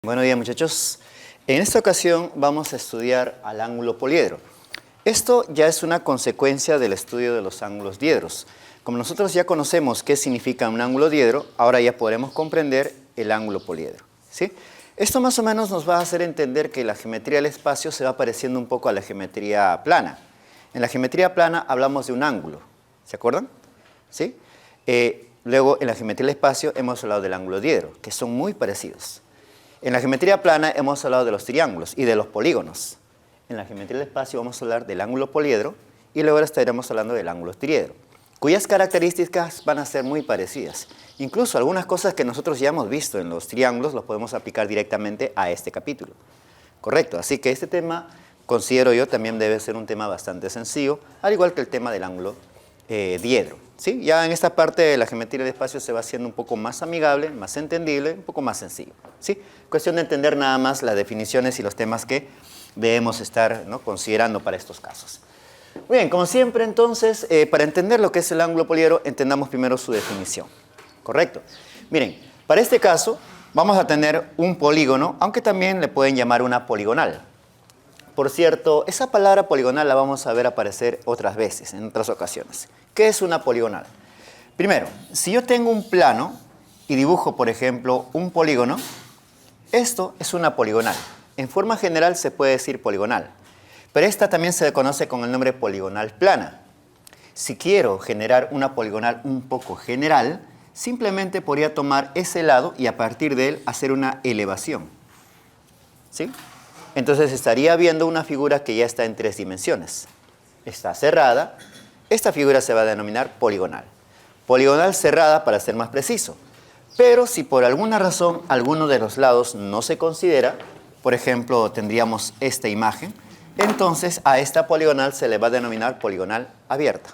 Buenos días, muchachos. En esta ocasión vamos a estudiar al ángulo poliedro. Esto ya es una consecuencia del estudio de los ángulos diedros. Como nosotros ya conocemos qué significa un ángulo diedro, ahora ya podremos comprender el ángulo poliedro, ¿sí? Esto más o menos nos va a hacer entender que la geometría del espacio se va pareciendo un poco a la geometría plana. En la geometría plana hablamos de un ángulo, ¿se acuerdan? ¿Sí? Luego en la geometría del espacio hemos hablado del ángulo diedro, que son muy parecidos. En la geometría plana hemos hablado de los triángulos y de los polígonos. En la geometría del espacio vamos a hablar del ángulo poliedro y luego estaremos hablando del ángulo triedro, cuyas características van a ser muy parecidas. Incluso algunas cosas que nosotros ya hemos visto en los triángulos los podemos aplicar directamente a este capítulo. Correcto, así que este tema, considero yo, también debe ser un tema bastante sencillo, al igual que el tema del ángulo diedro. ¿Sí? Ya en esta parte la geometría del espacio se va haciendo un poco más amigable, más entendible, un poco más sencillo. ¿Sí? Cuestión de entender nada más las definiciones y los temas que debemos estar, ¿no?, considerando para estos casos. Muy bien, como siempre entonces, para entender lo que es el ángulo poliedro, entendamos primero su definición. ¿Correcto? Miren, para este caso vamos a tener un polígono, aunque también le pueden llamar una poligonal. Por cierto, esa palabra poligonal la vamos a ver aparecer otras veces, en otras ocasiones. ¿Qué es una poligonal? Primero, si yo tengo un plano y dibujo, por ejemplo, un polígono, esto es una poligonal. En forma general se puede decir poligonal, pero esta también se conoce con el nombre poligonal plana. Si quiero generar una poligonal un poco general, simplemente podría tomar ese lado y a partir de él hacer una elevación. ¿Sí? Entonces estaría viendo una figura que ya está en 3 dimensiones. Está cerrada. Esta figura se va a denominar poligonal. Poligonal cerrada para ser más preciso. Pero si por alguna razón alguno de los lados no se considera, por ejemplo tendríamos esta imagen, entonces a esta poligonal se le va a denominar poligonal abierta.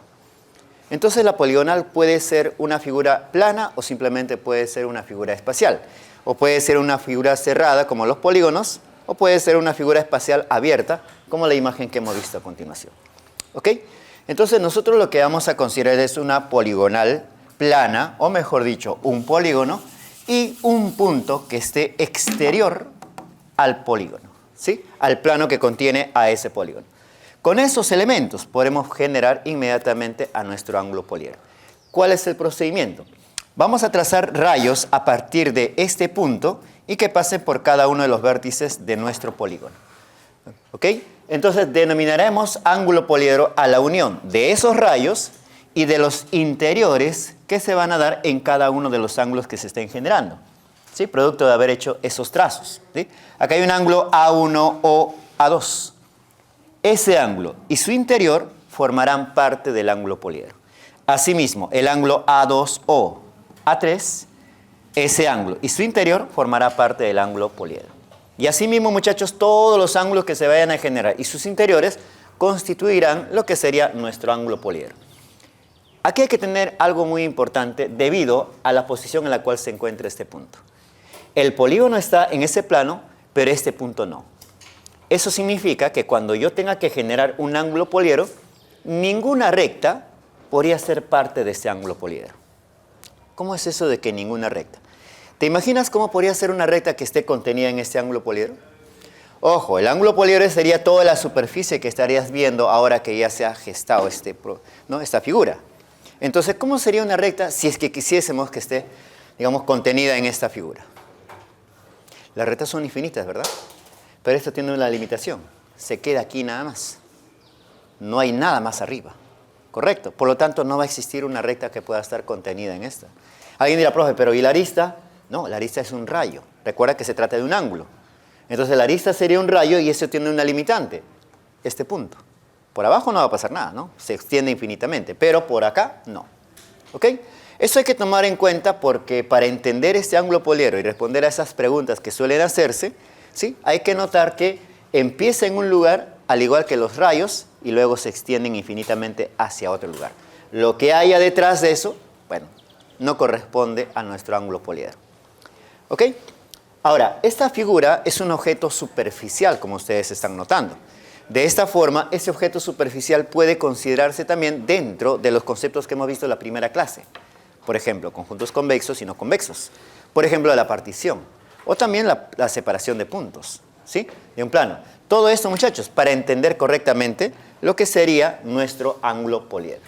Entonces la poligonal puede ser una figura plana o simplemente puede ser una figura espacial. O puede ser una figura cerrada como los polígonos, o puede ser una figura espacial abierta, como la imagen que hemos visto a continuación. ¿Ok? Entonces nosotros lo que vamos a considerar es una poligonal plana, o mejor dicho, un polígono, y un punto que esté exterior al polígono, ¿sí? Al plano que contiene a ese polígono. Con esos elementos podremos generar inmediatamente a nuestro ángulo poliedro. ¿Cuál es el procedimiento? Vamos a trazar rayos a partir de este punto y que pasen por cada uno de los vértices de nuestro polígono. ¿Ok? Entonces denominaremos ángulo poliedro a la unión de esos rayos y de los interiores que se van a dar en cada uno de los ángulos que se estén generando, ¿sí? Producto de haber hecho esos trazos, ¿sí? Acá hay un ángulo A1 o A2. Ese ángulo y su interior formarán parte del ángulo poliedro. Asimismo, el ángulo A2 o A3, ese ángulo y su interior formará parte del ángulo poliedro. Y asimismo, muchachos, todos los ángulos que se vayan a generar y sus interiores constituirán lo que sería nuestro ángulo poliedro. Aquí hay que tener algo muy importante debido a la posición en la cual se encuentra este punto. El polígono está en ese plano, pero este punto no. Eso significa que cuando yo tenga que generar un ángulo poliedro, ninguna recta podría ser parte de este ángulo poliedro. ¿Cómo es eso de que ninguna recta? ¿Te imaginas cómo podría ser una recta que esté contenida en este ángulo poliedro? Ojo, el ángulo poliedro sería toda la superficie que estarías viendo ahora que ya se ha gestado esta figura. Entonces, ¿cómo sería una recta si es que quisiésemos que esté, digamos, contenida en esta figura? Las rectas son infinitas, ¿verdad? Pero esto tiene una limitación. Se queda aquí nada más. No hay nada más arriba. ¿Correcto? Por lo tanto, no va a existir una recta que pueda estar contenida en esta. Alguien dirá, profe, pero ¿y la arista? No, la arista es un rayo. Recuerda que se trata de un ángulo. Entonces la arista sería un rayo y eso tiene una limitante. Este punto. Por abajo no va a pasar nada, ¿no? Se extiende infinitamente, pero por acá no. ¿Ok? Eso hay que tomar en cuenta porque para entender este ángulo poliedro y responder a esas preguntas que suelen hacerse, ¿sí?, hay que notar que empieza en un lugar, al igual que los rayos, y luego se extienden infinitamente hacia otro lugar. Lo que haya detrás de eso, bueno, no corresponde a nuestro ángulo poliedro. ¿Ok? Ahora, esta figura es un objeto superficial, como ustedes están notando. De esta forma, ese objeto superficial puede considerarse también dentro de los conceptos que hemos visto en la primera clase. Por ejemplo, conjuntos convexos y no convexos. Por ejemplo, la partición. o también la separación de puntos, ¿sí? De un plano. Todo esto, muchachos, para entender correctamente lo que sería nuestro ángulo poliedro.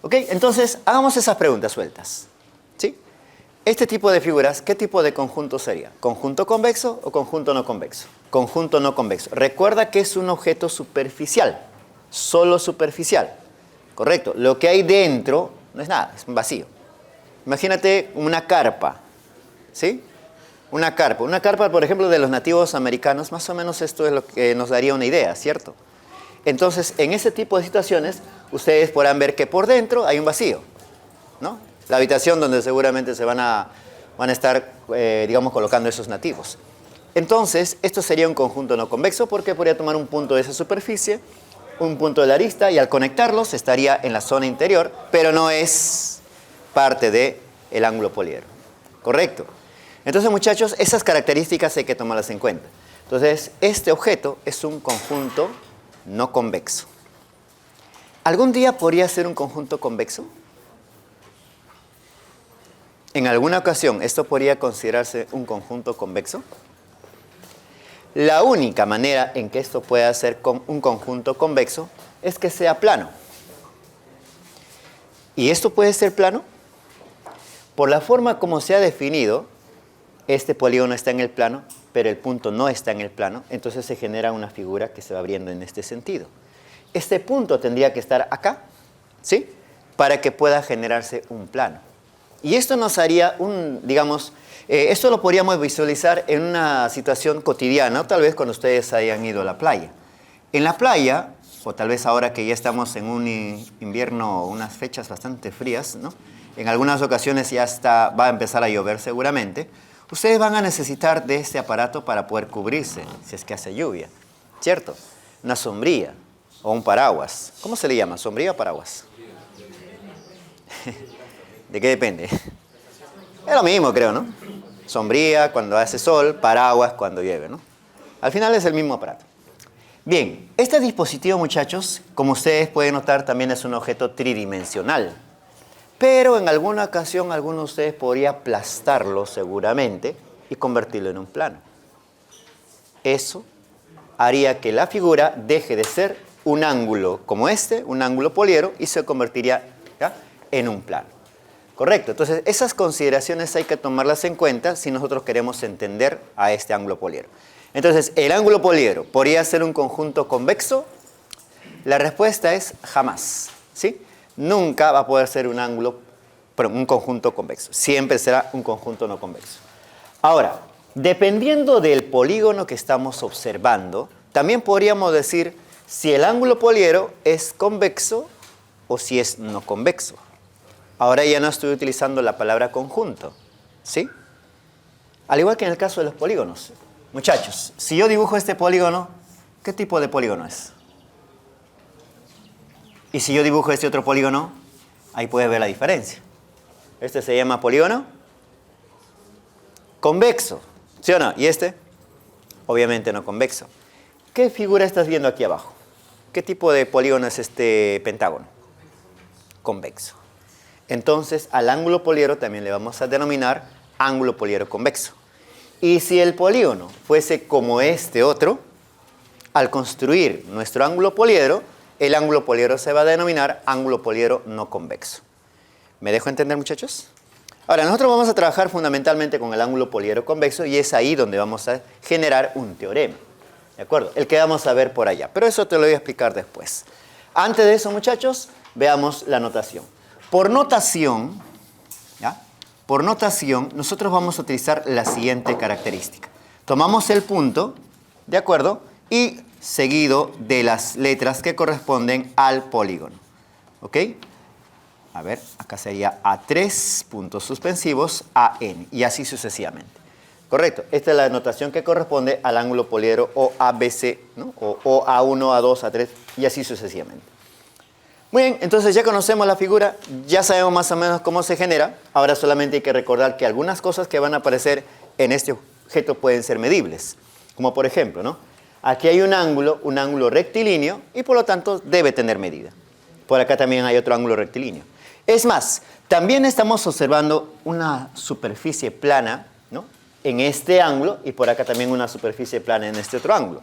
¿Ok? Entonces, hagamos esas preguntas sueltas, ¿sí? Este tipo de figuras, ¿qué tipo de conjunto sería? ¿Conjunto convexo o conjunto no convexo? Conjunto no convexo. Recuerda que es un objeto superficial, solo superficial. Correcto. Lo que hay dentro no es nada, es un vacío. Imagínate una carpa, ¿sí? Una carpa, por ejemplo, de los nativos americanos, más o menos esto es lo que nos daría una idea, ¿cierto? Entonces, en ese tipo de situaciones, ustedes podrán ver que por dentro hay un vacío, ¿no? La habitación donde seguramente se van a estar, digamos, colocando esos nativos. Entonces, esto sería un conjunto no convexo porque podría tomar un punto de esa superficie, un punto de la arista, y al conectarlos estaría en la zona interior, pero no es parte del ángulo poliedro. ¿Correcto? Entonces, muchachos, esas características hay que tomarlas en cuenta. Entonces, este objeto es un conjunto no convexo. ¿Algún día podría ser un conjunto convexo? ¿En alguna ocasión esto podría considerarse un conjunto convexo? La única manera en que esto pueda ser un conjunto convexo es que sea plano. ¿Y esto puede ser plano? Por la forma como se ha definido, este polígono está en el plano, pero el punto no está en el plano, entonces se genera una figura que se va abriendo en este sentido. Este punto tendría que estar acá, ¿sí? Para que pueda generarse un plano. Y esto nos haría digamos, esto lo podríamos visualizar en una situación cotidiana, o tal vez cuando ustedes hayan ido a la playa. En la playa, o tal vez ahora que ya estamos en un invierno, unas fechas bastante frías, ¿no? En algunas ocasiones ya va a empezar a llover seguramente. Ustedes van a necesitar de este aparato para poder cubrirse, si es que hace lluvia, ¿cierto? Una sombrilla o un paraguas. ¿Cómo se le llama? ¿Sombrilla o paraguas? ¿De qué depende? Es lo mismo, creo, ¿no? Sombrilla cuando hace sol, paraguas cuando llueve, ¿no? Al final es el mismo aparato. Bien, este dispositivo, muchachos, como ustedes pueden notar, también es un objeto tridimensional. Pero en alguna ocasión, alguno de ustedes podría aplastarlo seguramente y convertirlo en un plano. Eso haría que la figura deje de ser un ángulo como este, un ángulo poliedro, y se convertiría, ¿ya?, en un plano. Correcto. Entonces, esas consideraciones hay que tomarlas en cuenta si nosotros queremos entender a este ángulo poliedro. Entonces, ¿el ángulo poliedro podría ser un conjunto convexo? La respuesta es jamás, ¿sí? Nunca va a poder ser un conjunto convexo. Siempre será un conjunto no convexo. Ahora, dependiendo del polígono que estamos observando, también podríamos decir si el ángulo poliedro es convexo o si es no convexo. Ahora ya no estoy utilizando la palabra conjunto, ¿sí? Al igual que en el caso de los polígonos. Muchachos, si yo dibujo este polígono, ¿qué tipo de polígono es? Y si yo dibujo este otro polígono, ahí puedes ver la diferencia. Este se llama polígono convexo, ¿sí o no? ¿Y este? Obviamente no convexo. ¿Qué figura estás viendo aquí abajo? ¿Qué tipo de polígono es este pentágono? Convexo. Entonces, al ángulo poliedro también le vamos a denominar ángulo poliedro convexo. Y si el polígono fuese como este otro, al construir nuestro ángulo poliedro, el ángulo poliedro se va a denominar ángulo poliedro no convexo. ¿Me dejo entender, muchachos? Ahora, nosotros vamos a trabajar fundamentalmente con el ángulo poliedro convexo y es ahí donde vamos a generar un teorema. ¿De acuerdo? El que vamos a ver por allá. Pero eso te lo voy a explicar después. Antes de eso, muchachos, veamos la notación. Por notación, ¿ya? Por notación, nosotros vamos a utilizar la siguiente característica. Tomamos el punto, ¿de acuerdo? Y seguido de las letras que corresponden al polígono. ¿Ok? A ver, acá sería A3, puntos suspensivos, AN, y así sucesivamente. Correcto, esta es la notación que corresponde al ángulo poliedro o ABC, ¿no? O A1, A2, A3, y así sucesivamente. Muy bien, entonces ya conocemos la figura, ya sabemos más o menos cómo se genera. Ahora solamente hay que recordar que algunas cosas que van a aparecer en este objeto pueden ser medibles. Como por ejemplo, ¿no? Aquí hay un ángulo rectilíneo y por lo tanto debe tener medida. Por acá también hay otro ángulo rectilíneo. Es más, también estamos observando una superficie plana, ¿no?, en este ángulo y por acá también una superficie plana en este otro ángulo.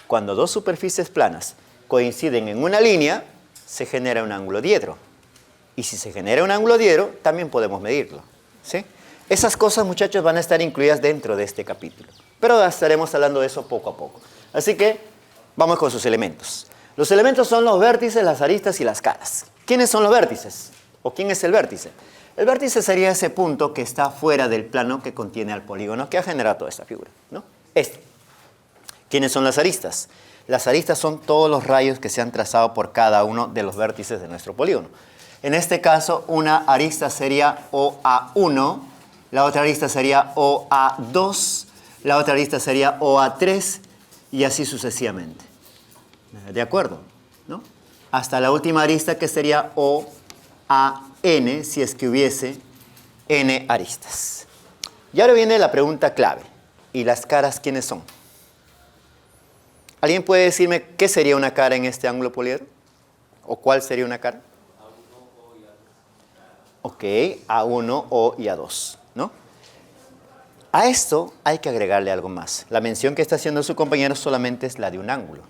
Cuando dos superficies planas coinciden en una línea, se genera un ángulo diedro. Y si se genera un ángulo diedro, también podemos medirlo, ¿sí? Esas cosas, muchachos, van a estar incluidas dentro de este capítulo. Pero estaremos hablando de eso poco a poco. Así que vamos con sus elementos. Los elementos son los vértices, las aristas y las caras. ¿Quiénes son los vértices? ¿O quién es el vértice? El vértice sería ese punto que está fuera del plano que contiene al polígono que ha generado toda esta figura, ¿no? Este. ¿Quiénes son las aristas? Las aristas son todos los rayos que se han trazado por cada uno de los vértices de nuestro polígono. En este caso, una arista sería OA1, la otra arista sería OA2, la otra arista sería OA3 y así sucesivamente. ¿De acuerdo? ¿No? Hasta la última arista que sería OAN, si es que hubiese N aristas. Y ahora viene la pregunta clave. ¿Y las caras quiénes son? ¿Alguien puede decirme qué sería una cara en este ángulo poliedro? ¿O cuál sería una cara? Ok, A1, O y A2, ¿no? A esto hay que agregarle algo más. La mención que está haciendo su compañero solamente es la de un ángulo.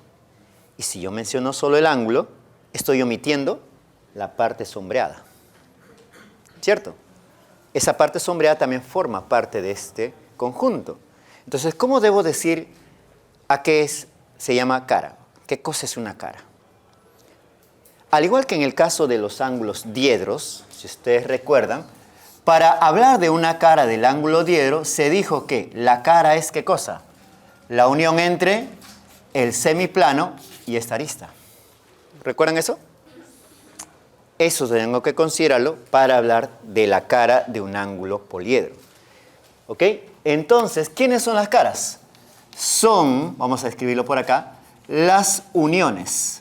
Y si yo menciono solo el ángulo, estoy omitiendo la parte sombreada. ¿Cierto? Esa parte sombreada también forma parte de este conjunto. Entonces, ¿cómo debo decir a qué se llama cara? ¿Qué cosa es una cara? Al igual que en el caso de los ángulos diedros, si ustedes recuerdan, para hablar de una cara del ángulo diedro, se dijo que la cara es ¿qué cosa? La unión entre el semiplano y esta arista. ¿Recuerdan eso? Eso tengo que considerarlo para hablar de la cara de un ángulo poliedro. ¿Ok? Entonces, ¿quiénes son las caras? Son, vamos a escribirlo por acá, las uniones.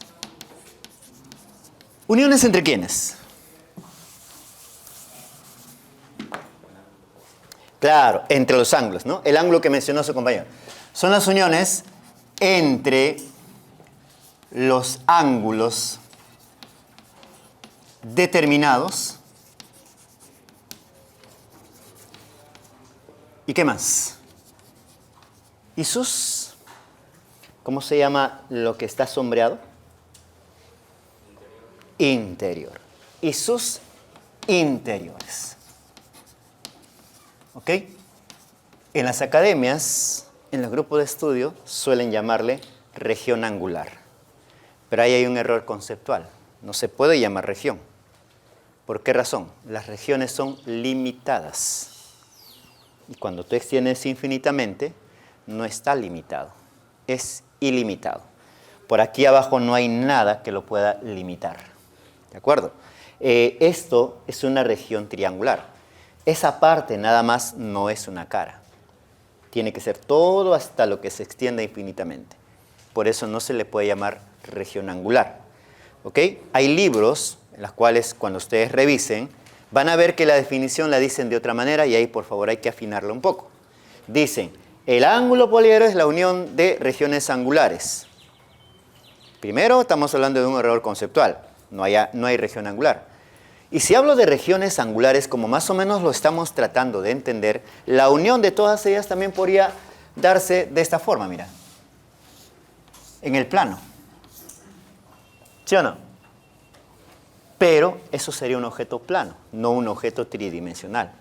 ¿Uniones entre quiénes? Claro, entre los ángulos, ¿no? El ángulo que mencionó su compañero. Son las uniones entre los ángulos determinados. ¿Y qué más? ¿Y sus? ¿Cómo se llama lo que está sombreado? Interior. Y sus interiores. ¿Ok? En las academias, en los grupos de estudio, suelen llamarle región angular. Pero ahí hay un error conceptual. No se puede llamar región. ¿Por qué razón? Las regiones son limitadas. Y cuando tú extiendes infinitamente, no está limitado. Es ilimitado. Por aquí abajo no hay nada que lo pueda limitar. ¿De acuerdo? Esto es una región triangular. Esa parte nada más no es una cara. Tiene que ser todo hasta lo que se extienda infinitamente. Por eso no se le puede llamar región angular. ¿Ok? Hay libros en los cuales cuando ustedes revisen van a ver que la definición la dicen de otra manera y ahí por favor hay que afinarla un poco. Dicen, el ángulo poliedro es la unión de regiones angulares. Primero estamos hablando de un error conceptual. No hay región angular. Y si hablo de regiones angulares, como más o menos lo estamos tratando de entender, la unión de todas ellas también podría darse de esta forma, mira. En el plano. ¿Sí o no? Pero eso sería un objeto plano, no un objeto tridimensional.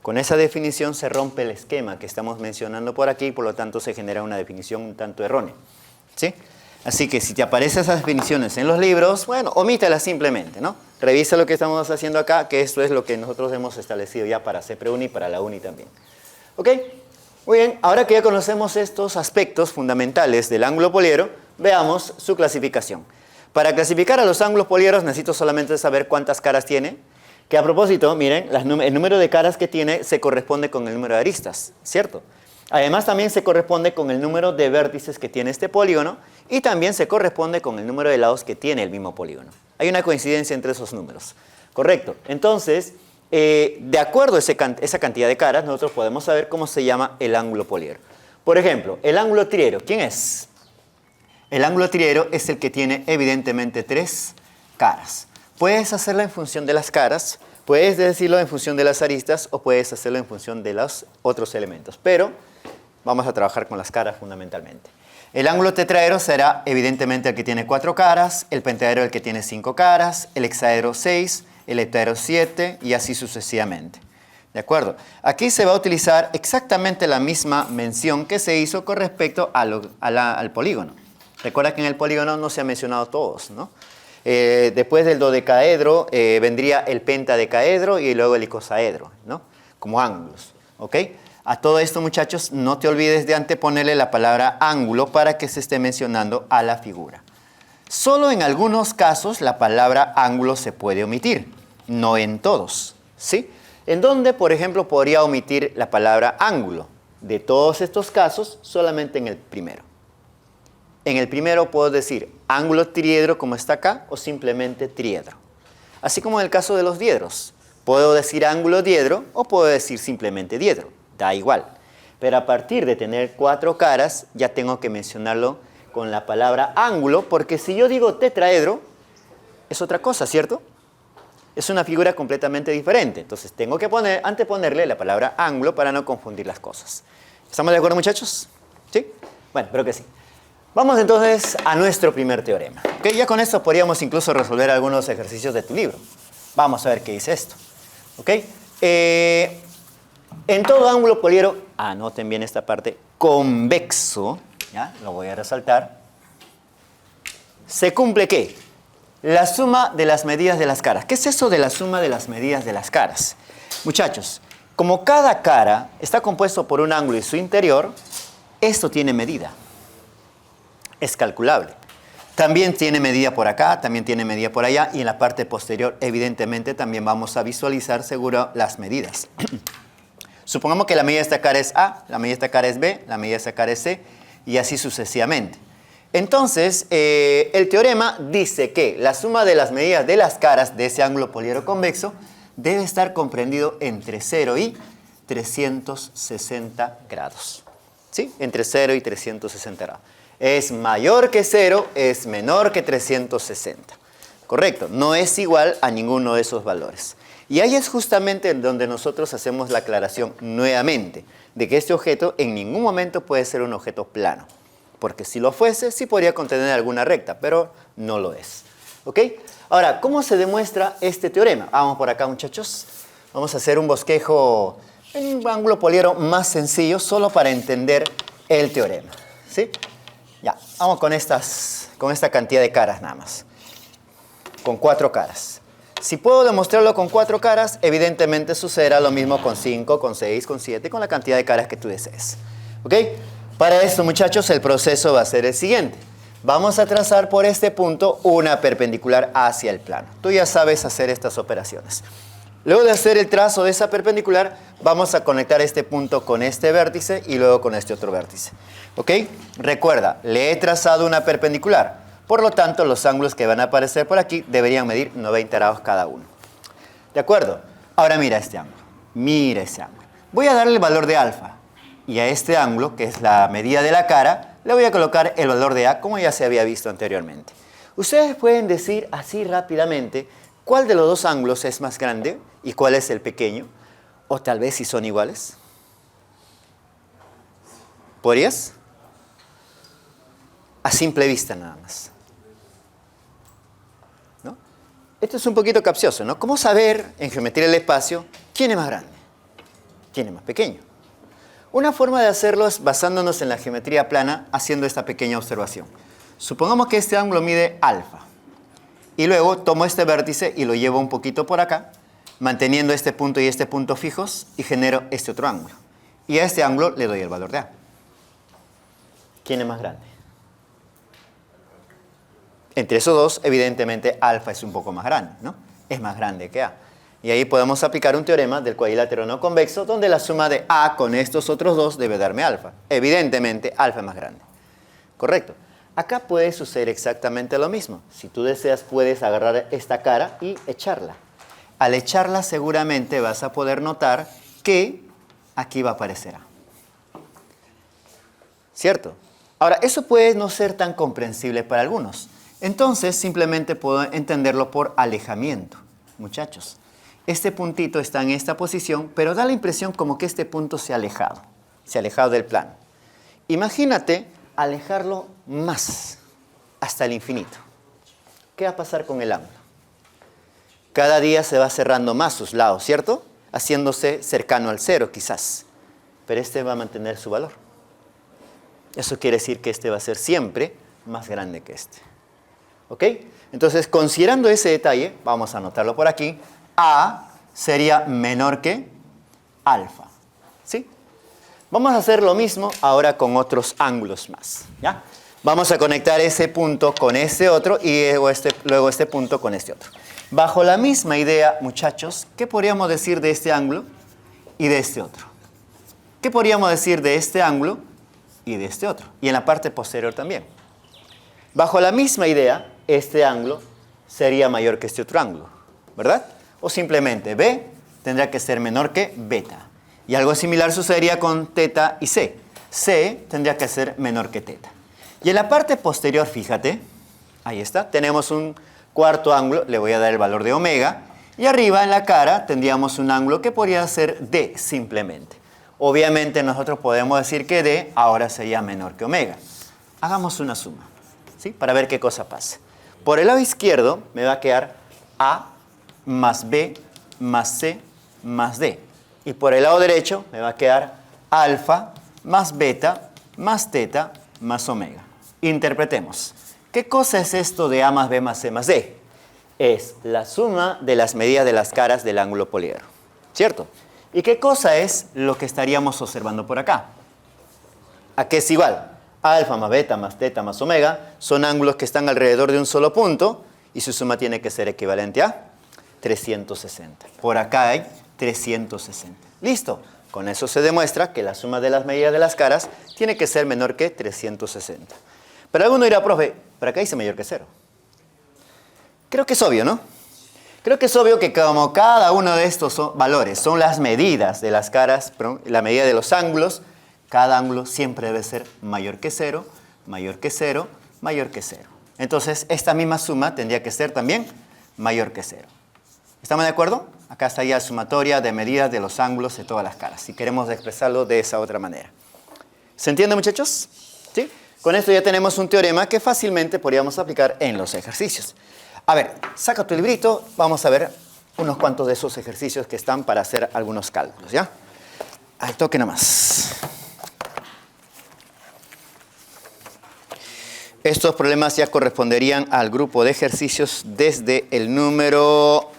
Con esa definición se rompe el esquema que estamos mencionando por aquí y por lo tanto se genera una definición un tanto errónea. ¿Sí? Así que si te aparecen esas definiciones en los libros, bueno, omítelas simplemente, ¿no? Revisa lo que estamos haciendo acá, que esto es lo que nosotros hemos establecido ya para CEPREUNI y para la UNI también. ¿Ok? Muy bien, ahora que ya conocemos estos aspectos fundamentales del ángulo poliedro, veamos su clasificación. Para clasificar a los ángulos poliedros necesito solamente saber cuántas caras tiene, que a propósito, miren, el número de caras que tiene se corresponde con el número de aristas, ¿cierto? Además también se corresponde con el número de vértices que tiene este polígono y también se corresponde con el número de lados que tiene el mismo polígono. Hay una coincidencia entre esos números. Correcto. Entonces, de acuerdo a esa cantidad de caras, nosotros podemos saber cómo se llama el ángulo poliedro. Por ejemplo, el ángulo triero, ¿quién es? El ángulo triero es el que tiene evidentemente 3 caras. Puedes hacerla en función de las caras, Puedes decirlo en función de las aristas o puedes hacerlo en función de los otros elementos, pero vamos a trabajar con las caras fundamentalmente. El ángulo tetraedro será evidentemente el que tiene 4 caras, el pentaedro el que tiene 5 caras, el hexaedro 6, el heptaedro 7 y así sucesivamente. ¿De acuerdo? Aquí se va a utilizar exactamente la misma mención que se hizo con respecto al polígono. Recuerda que en el polígono no se han mencionado todos, ¿no? Después del dodecaedro vendría el pentadecaedro y luego el icosaedro, ¿no? Como ángulos, ¿ok? A todo esto, muchachos, no te olvides de anteponerle la palabra ángulo para que se esté mencionando a la figura. Solo en algunos casos la palabra ángulo se puede omitir, no en todos, ¿sí? ¿En dónde, por ejemplo, podría omitir la palabra ángulo? De todos estos casos, solamente en el primero. En el primero puedo decir ángulo triedro como está acá o simplemente triedro. Así como en el caso de los diedros. Puedo decir ángulo diedro o puedo decir simplemente diedro. Da igual. Pero a partir de tener 4 caras ya tengo que mencionarlo con la palabra ángulo porque si yo digo tetraedro es otra cosa, ¿cierto? Es una figura completamente diferente. Entonces tengo que anteponerle la palabra ángulo para no confundir las cosas. ¿Estamos de acuerdo, muchachos? ¿Sí? Bueno, espero que sí. Vamos entonces a nuestro primer teorema. ¿Okay? Ya con esto podríamos incluso resolver algunos ejercicios de tu libro. Vamos a ver qué dice esto. ¿Okay? En todo ángulo poliedro, anoten bien esta parte, convexo, ¿ya? Lo voy a resaltar, se cumple ¿qué? La suma de las medidas de las caras. ¿Qué es eso de la suma de las medidas de las caras? Muchachos, como cada cara está compuesto por un ángulo y su interior, esto tiene medida. Es calculable. También tiene medida por acá, también tiene medida por allá y en la parte posterior, evidentemente, también vamos a visualizar seguro las medidas. Supongamos que la medida de esta cara es A, la medida de esta cara es B, la medida de esta cara es C y así sucesivamente. Entonces, el teorema dice que la suma de las medidas de las caras de ese ángulo poliedro convexo debe estar comprendido entre 0 y 360 grados. ¿Sí? Entre 0 y 360 grados. Es mayor que 0, es menor que 360. Correcto, no es igual a ninguno de esos valores. Y ahí es justamente donde nosotros hacemos la aclaración nuevamente de que este objeto en ningún momento puede ser un objeto plano. Porque si lo fuese, sí podría contener alguna recta, pero no lo es. ¿Ok? Ahora, ¿cómo se demuestra este teorema? Vamos por acá, muchachos. Vamos a hacer un bosquejo en un ángulo poliedro más sencillo, solo para entender el teorema. ¿Sí? Ya, vamos con esta cantidad de caras nada más. Con 4 caras. Si puedo demostrarlo con 4 caras, evidentemente sucederá lo mismo con 5, con 6, con 7, con la cantidad de caras que tú desees. ¿Ok? Para esto, muchachos, el proceso va a ser el siguiente. Vamos a trazar por este punto una perpendicular hacia el plano. Tú ya sabes hacer estas operaciones. Luego de hacer el trazo de esa perpendicular, vamos a conectar este punto con este vértice y luego con este otro vértice. ¿Ok? Recuerda, le he trazado una perpendicular. Por lo tanto, los ángulos que van a aparecer por aquí deberían medir 90 grados cada uno. ¿De acuerdo? Ahora mira este ángulo. Mira ese ángulo. Voy a darle el valor de alfa. Y a este ángulo, que es la medida de la cara, le voy a colocar el valor de A, como ya se había visto anteriormente. Ustedes pueden decir así rápidamente cuál de los dos ángulos es más grande y cuál es el pequeño, o tal vez si son iguales. ¿Podrías? A simple vista nada más. ¿No? Esto es un poquito capcioso, ¿no? ¿Cómo saber en geometría del espacio quién es más grande? ¿Quién es más pequeño? Una forma de hacerlo es basándonos en la geometría plana, haciendo esta pequeña observación. Supongamos que este ángulo mide alfa. Y luego tomo este vértice y lo llevo un poquito por acá, manteniendo este punto y este punto fijos, y genero este otro ángulo. Y a este ángulo le doy el valor de A. ¿Quién es más grande? Entre esos dos, evidentemente, alfa es un poco más grande, ¿no? Es más grande que A. Y ahí podemos aplicar un teorema del cuadrilátero no convexo, donde la suma de A con estos otros dos debe darme alfa. Evidentemente, alfa es más grande. ¿Correcto? Acá puede suceder exactamente lo mismo. Si tú deseas, puedes agarrar esta cara y echarla. Al echarla, seguramente vas a poder notar que aquí va a aparecer A. ¿Cierto? Ahora, eso puede no ser tan comprensible para algunos. Entonces, simplemente puedo entenderlo por alejamiento, muchachos. Este puntito está en esta posición, pero da la impresión como que este punto se ha alejado del plano. Imagínate alejarlo más, hasta el infinito. ¿Qué va a pasar con el ángulo? Cada día se va cerrando más sus lados, ¿cierto? Haciéndose cercano al cero quizás, pero este va a mantener su valor. Eso quiere decir que este va a ser siempre más grande que este. ¿Ok? Entonces, considerando ese detalle, vamos a anotarlo por aquí, A sería menor que alfa. ¿Sí? Vamos a hacer lo mismo ahora con otros ángulos más. ¿Ya? Vamos a conectar ese punto con este otro y luego este punto con este otro. Bajo la misma idea, muchachos, ¿qué podríamos decir de este ángulo y de este otro? ¿Qué podríamos decir de este ángulo y de este otro? Y en la parte posterior también. Bajo la misma idea, este ángulo sería mayor que este otro ángulo, ¿verdad? O simplemente B tendría que ser menor que beta. Y algo similar sucedería con teta y C. C tendría que ser menor que teta. Y en la parte posterior, fíjate, ahí está, tenemos un cuarto ángulo, le voy a dar el valor de omega, y arriba en la cara tendríamos un ángulo que podría ser D simplemente. Obviamente nosotros podemos decir que D ahora sería menor que omega. Hagamos una suma, ¿sí? Para ver qué cosa pasa. Por el lado izquierdo me va a quedar A más B más C más D. Y por el lado derecho me va a quedar alfa más beta más teta más omega. Interpretemos. ¿Qué cosa es esto de A más B más C más D? Es la suma de las medidas de las caras del ángulo poliedro, ¿cierto? ¿Y qué cosa es lo que estaríamos observando por acá? ¿A qué es igual? Alfa más beta más teta más omega son ángulos que están alrededor de un solo punto y su suma tiene que ser equivalente a 360. Por acá hay 360. Listo. Con eso se demuestra que la suma de las medidas de las caras tiene que ser menor que 360. Pero alguno dirá, profe, pero acá dice mayor que 0. Creo que es obvio, ¿no? Creo que es obvio que como cada uno de estos valores son las medidas de las caras, la medida de los ángulos, cada ángulo siempre debe ser mayor que 0, mayor que 0, mayor que 0. Entonces, esta misma suma tendría que ser también mayor que 0. ¿Estamos de acuerdo? Acá estaría la sumatoria de medidas de los ángulos de todas las caras, si queremos expresarlo de esa otra manera. ¿Se entiende, muchachos? ¿Sí? Con esto ya tenemos un teorema que fácilmente podríamos aplicar en los ejercicios. A ver, saca tu librito, vamos a ver unos cuantos de esos ejercicios que están para hacer algunos cálculos, ¿ya? Al toque nomás. Estos problemas ya corresponderían al grupo de ejercicios desde el número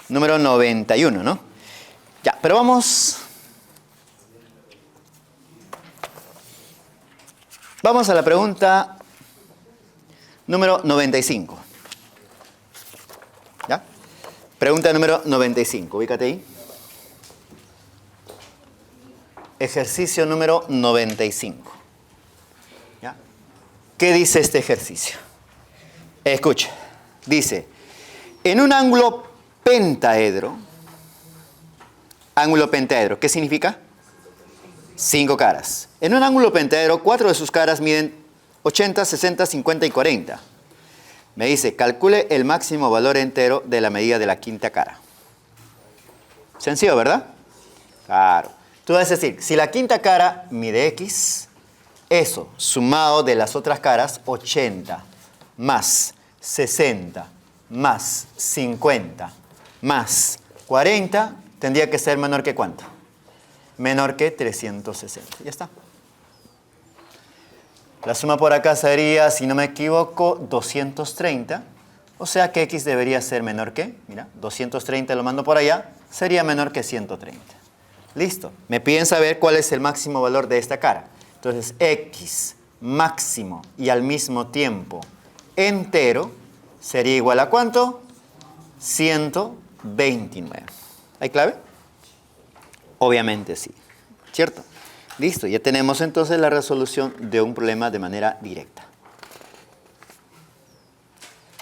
91, ¿no? Ya, pero vamos a la pregunta número 95. ¿Ya? Pregunta número 95, ubícate ahí. Ejercicio número 95. ¿Ya? ¿Qué dice este ejercicio? Escucha, dice, en un ángulo pentaedro, ¿qué significa? 5 caras. En un ángulo pentaedro, 4 de sus caras miden 80, 60, 50 y 40. Me dice, calcule el máximo valor entero de la medida de la quinta cara. Sencillo, ¿verdad? Claro. Tú vas a decir, si la quinta cara mide X, eso sumado de las otras caras, 80 más 60 más 50 más 40, tendría que ser menor que ¿cuánto? Menor que 360. Ya está. La suma por acá sería, si no me equivoco, 230. O sea que X debería ser menor que, mira, 230 lo mando por allá, sería menor que 130. Listo. Me piden saber cuál es el máximo valor de esta cara. Entonces, X máximo y al mismo tiempo entero sería igual a ¿cuánto? 129. ¿Hay clave? Obviamente sí. ¿Cierto? Listo. Ya tenemos entonces la resolución de un problema de manera directa.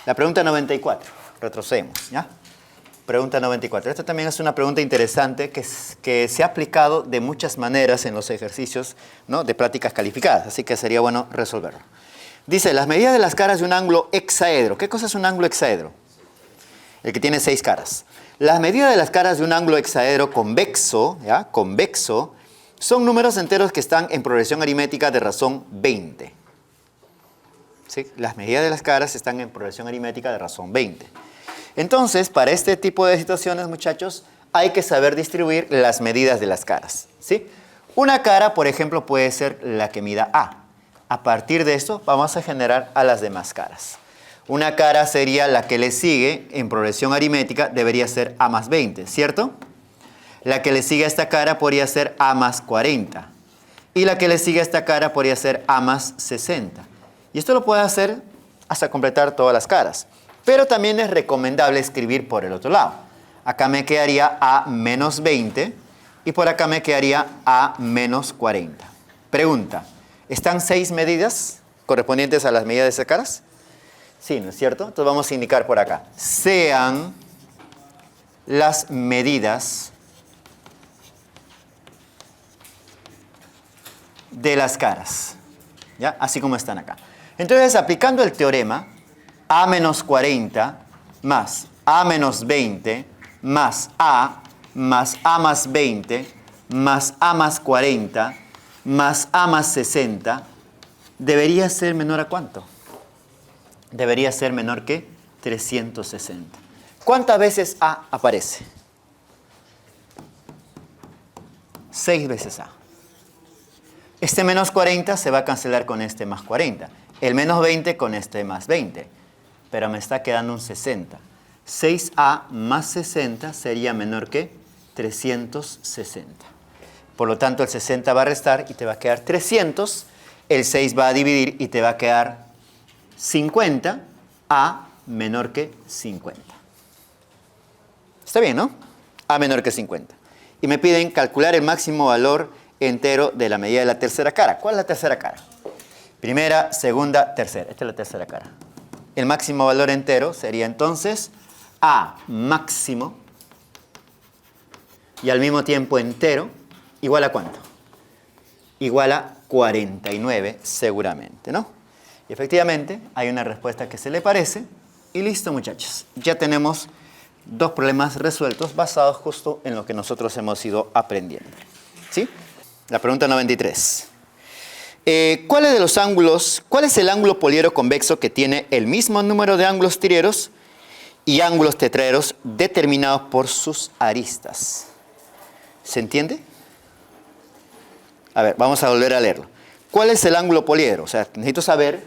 La pregunta 94. Retrocedemos, ¿ya? Pregunta 94. Esta también es una pregunta interesante que se ha aplicado de muchas maneras en los ejercicios, ¿no?, de prácticas calificadas, así que sería bueno resolverlo. Dice, las medidas de las caras de un ángulo hexaedro. ¿Qué cosa es un ángulo hexaedro? El que tiene 6 caras. Las medidas de las caras de un ángulo hexaedro convexo, ¿ya? Convexo, son números enteros que están en progresión aritmética de razón 20. ¿Sí? Las medidas de las caras están en progresión aritmética de razón 20. Entonces, para este tipo de situaciones, muchachos, hay que saber distribuir las medidas de las caras. ¿Sí? Una cara, por ejemplo, puede ser la que mida A. A partir de esto, vamos a generar a las demás caras. Una cara sería la que le sigue en progresión aritmética, debería ser A más 20, ¿cierto? La que le sigue a esta cara podría ser A más 40. Y la que le sigue a esta cara podría ser A más 60. Y esto lo puede hacer hasta completar todas las caras. Pero también es recomendable escribir por el otro lado. Acá me quedaría A menos 20 y por acá me quedaría A menos 40. Pregunta, ¿están 6 medidas correspondientes a las medidas de esas caras? Sí, ¿no es cierto? Entonces vamos a indicar por acá. Sean las medidas de las caras. ¿Ya? Así como están acá. Entonces, aplicando el teorema, A menos 40 más A menos 20 más A más 20 más A más 40 más A más 60 debería ser menor a ¿cuánto? Debería ser menor que 360. ¿Cuántas veces A aparece? 6 veces A. Este menos 40 se va a cancelar con este más 40. El menos 20 con este más 20. Pero me está quedando un 60. 6A más 60 sería menor que 360. Por lo tanto, el 60 va a restar y te va a quedar 300. El 6 va a dividir y te va a quedar 50. A menor que 50. Está bien, ¿no? A menor que 50. Y me piden calcular el máximo valor entero de la medida de la tercera cara. ¿Cuál es la tercera cara? Primera, segunda, tercera. Esta es la tercera cara. El máximo valor entero sería entonces A máximo y al mismo tiempo entero igual a ¿cuánto? Igual a 49 seguramente, ¿no? Y efectivamente hay una respuesta que se le parece y listo, muchachos. Ya tenemos 2 problemas resueltos basados justo en lo que nosotros hemos ido aprendiendo. ¿Sí? La pregunta 93. ¿Cuál es el ángulo poliedro convexo que tiene el mismo número de ángulos trieros y ángulos tetraedros determinados por sus aristas? ¿Se entiende? A ver, vamos a volver a leerlo. ¿Cuál es el ángulo poliedro? O sea, necesito saber,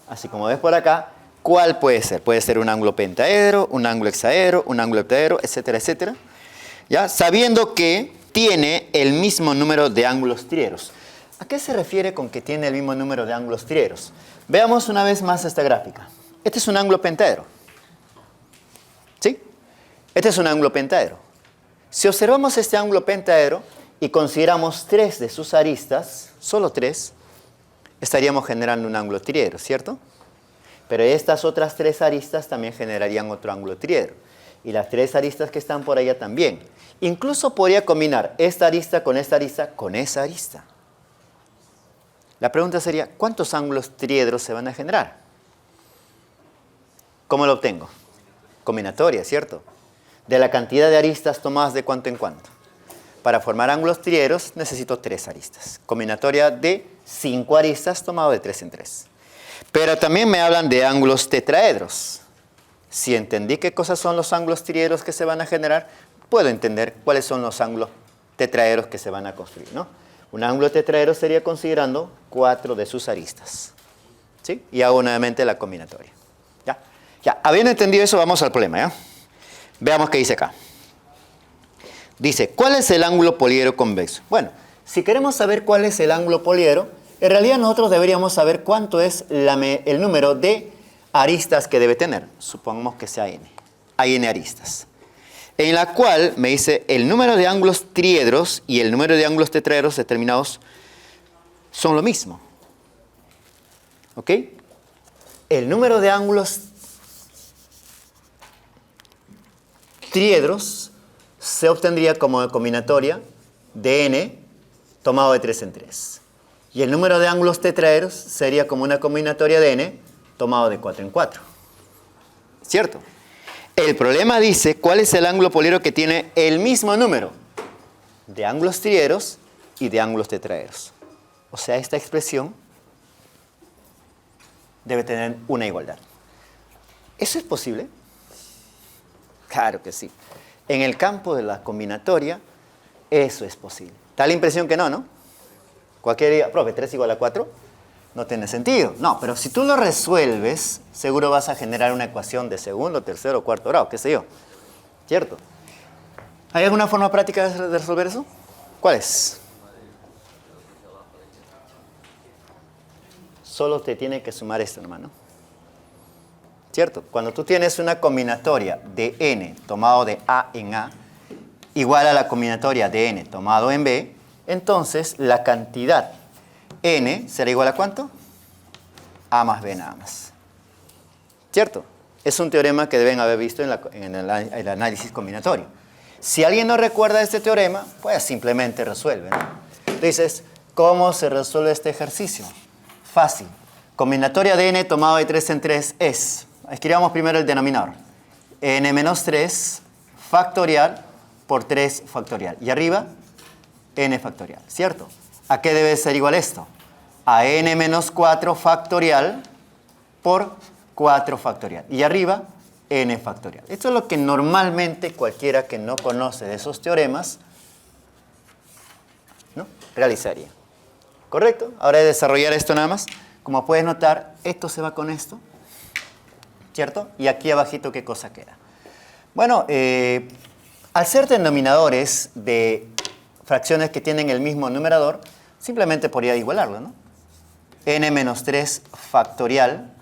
así como ves por acá, ¿cuál puede ser? Puede ser un ángulo pentaedro, un ángulo hexaedro, un ángulo heptaedro, etcétera, etcétera. ¿Ya? Sabiendo que tiene el mismo número de ángulos trieros. ¿A qué se refiere con que tiene el mismo número de ángulos trieros? Veamos una vez más esta gráfica. Este es un ángulo pentaedro. ¿Sí? Este es un ángulo pentaedro. Si observamos este ángulo pentaedro y consideramos 3 de sus aristas, solo 3, estaríamos generando un ángulo triedro, ¿cierto? Pero estas otras 3 aristas también generarían otro ángulo triedro. Y las 3 aristas que están por allá también. Incluso podría combinar esta arista con esta arista con esa arista. La pregunta sería, ¿cuántos ángulos triedros se van a generar? ¿Cómo lo obtengo? Combinatoria, ¿cierto? De la cantidad de aristas tomadas de cuánto en cuánto. Para formar ángulos triedros necesito 3 aristas. Combinatoria de 5 aristas tomado de 3 en 3. Pero también me hablan de ángulos tetraedros. Si entendí qué cosas son los ángulos triedros que se van a generar, puedo entender cuáles son los ángulos tetraedros que se van a construir, ¿no? Un ángulo tetraedro sería considerando 4 de sus aristas. ¿Sí? Y hago nuevamente la combinatoria. ¿Ya? Ya, habiendo entendido eso, vamos al problema, ¿ya? Veamos qué dice acá. Dice, ¿cuál es el ángulo poliedro convexo? Bueno, si queremos saber cuál es el ángulo poliedro, en realidad nosotros deberíamos saber cuánto es el número de aristas que debe tener. Supongamos que sea n. Hay n aristas. En la cual me dice el número de ángulos triedros y el número de ángulos tetraedros determinados son lo mismo. ¿Ok? El número de ángulos triedros se obtendría como combinatoria de n tomado de 3 en 3. Y el número de ángulos tetraedros sería como una combinatoria de n tomado de 4 en 4. ¿Cierto? El problema dice cuál es el ángulo poliedro que tiene el mismo número de ángulos trieros y de ángulos tetraedros. O sea, esta expresión debe tener una igualdad. ¿Eso es posible? Claro que sí. En el campo de la combinatoria, eso es posible. Da la impresión que no, ¿no? Cualquiera diga, profe, 3 igual a 4, no tiene sentido. No, pero si tú lo resuelves, seguro vas a generar una ecuación de segundo, tercero, cuarto grado, qué sé yo. ¿Cierto? ¿Hay alguna forma práctica de resolver eso? ¿Cuál es? Solo te tiene que sumar esto, hermano. ¿Cierto? Cuando tú tienes una combinatoria de n tomado de A en A igual a la combinatoria de n tomado en B, entonces la cantidad n será igual a ¿cuánto? A más B nada más. ¿Cierto? Es un teorema que deben haber visto en el análisis combinatorio. Si alguien no recuerda este teorema, pues simplemente resuelve, ¿no? Dices, ¿cómo se resuelve este ejercicio? Fácil. Combinatoria de n tomado de 3 en 3 es, escribamos primero el denominador, n menos 3 factorial por 3 factorial. Y arriba, n factorial, ¿cierto? ¿A qué debe ser igual esto? A n menos 4 factorial por 4 factorial. Y arriba, n factorial. Esto es lo que normalmente cualquiera que no conoce de esos teoremas, ¿no?, realizaría. ¿Correcto? Ahora de desarrollar esto nada más. Como puedes notar, esto se va con esto, ¿cierto? Y aquí abajito, ¿qué cosa queda? Bueno, al ser denominadores de fracciones que tienen el mismo numerador, simplemente podría igualarlo, ¿no? n menos 3 factorial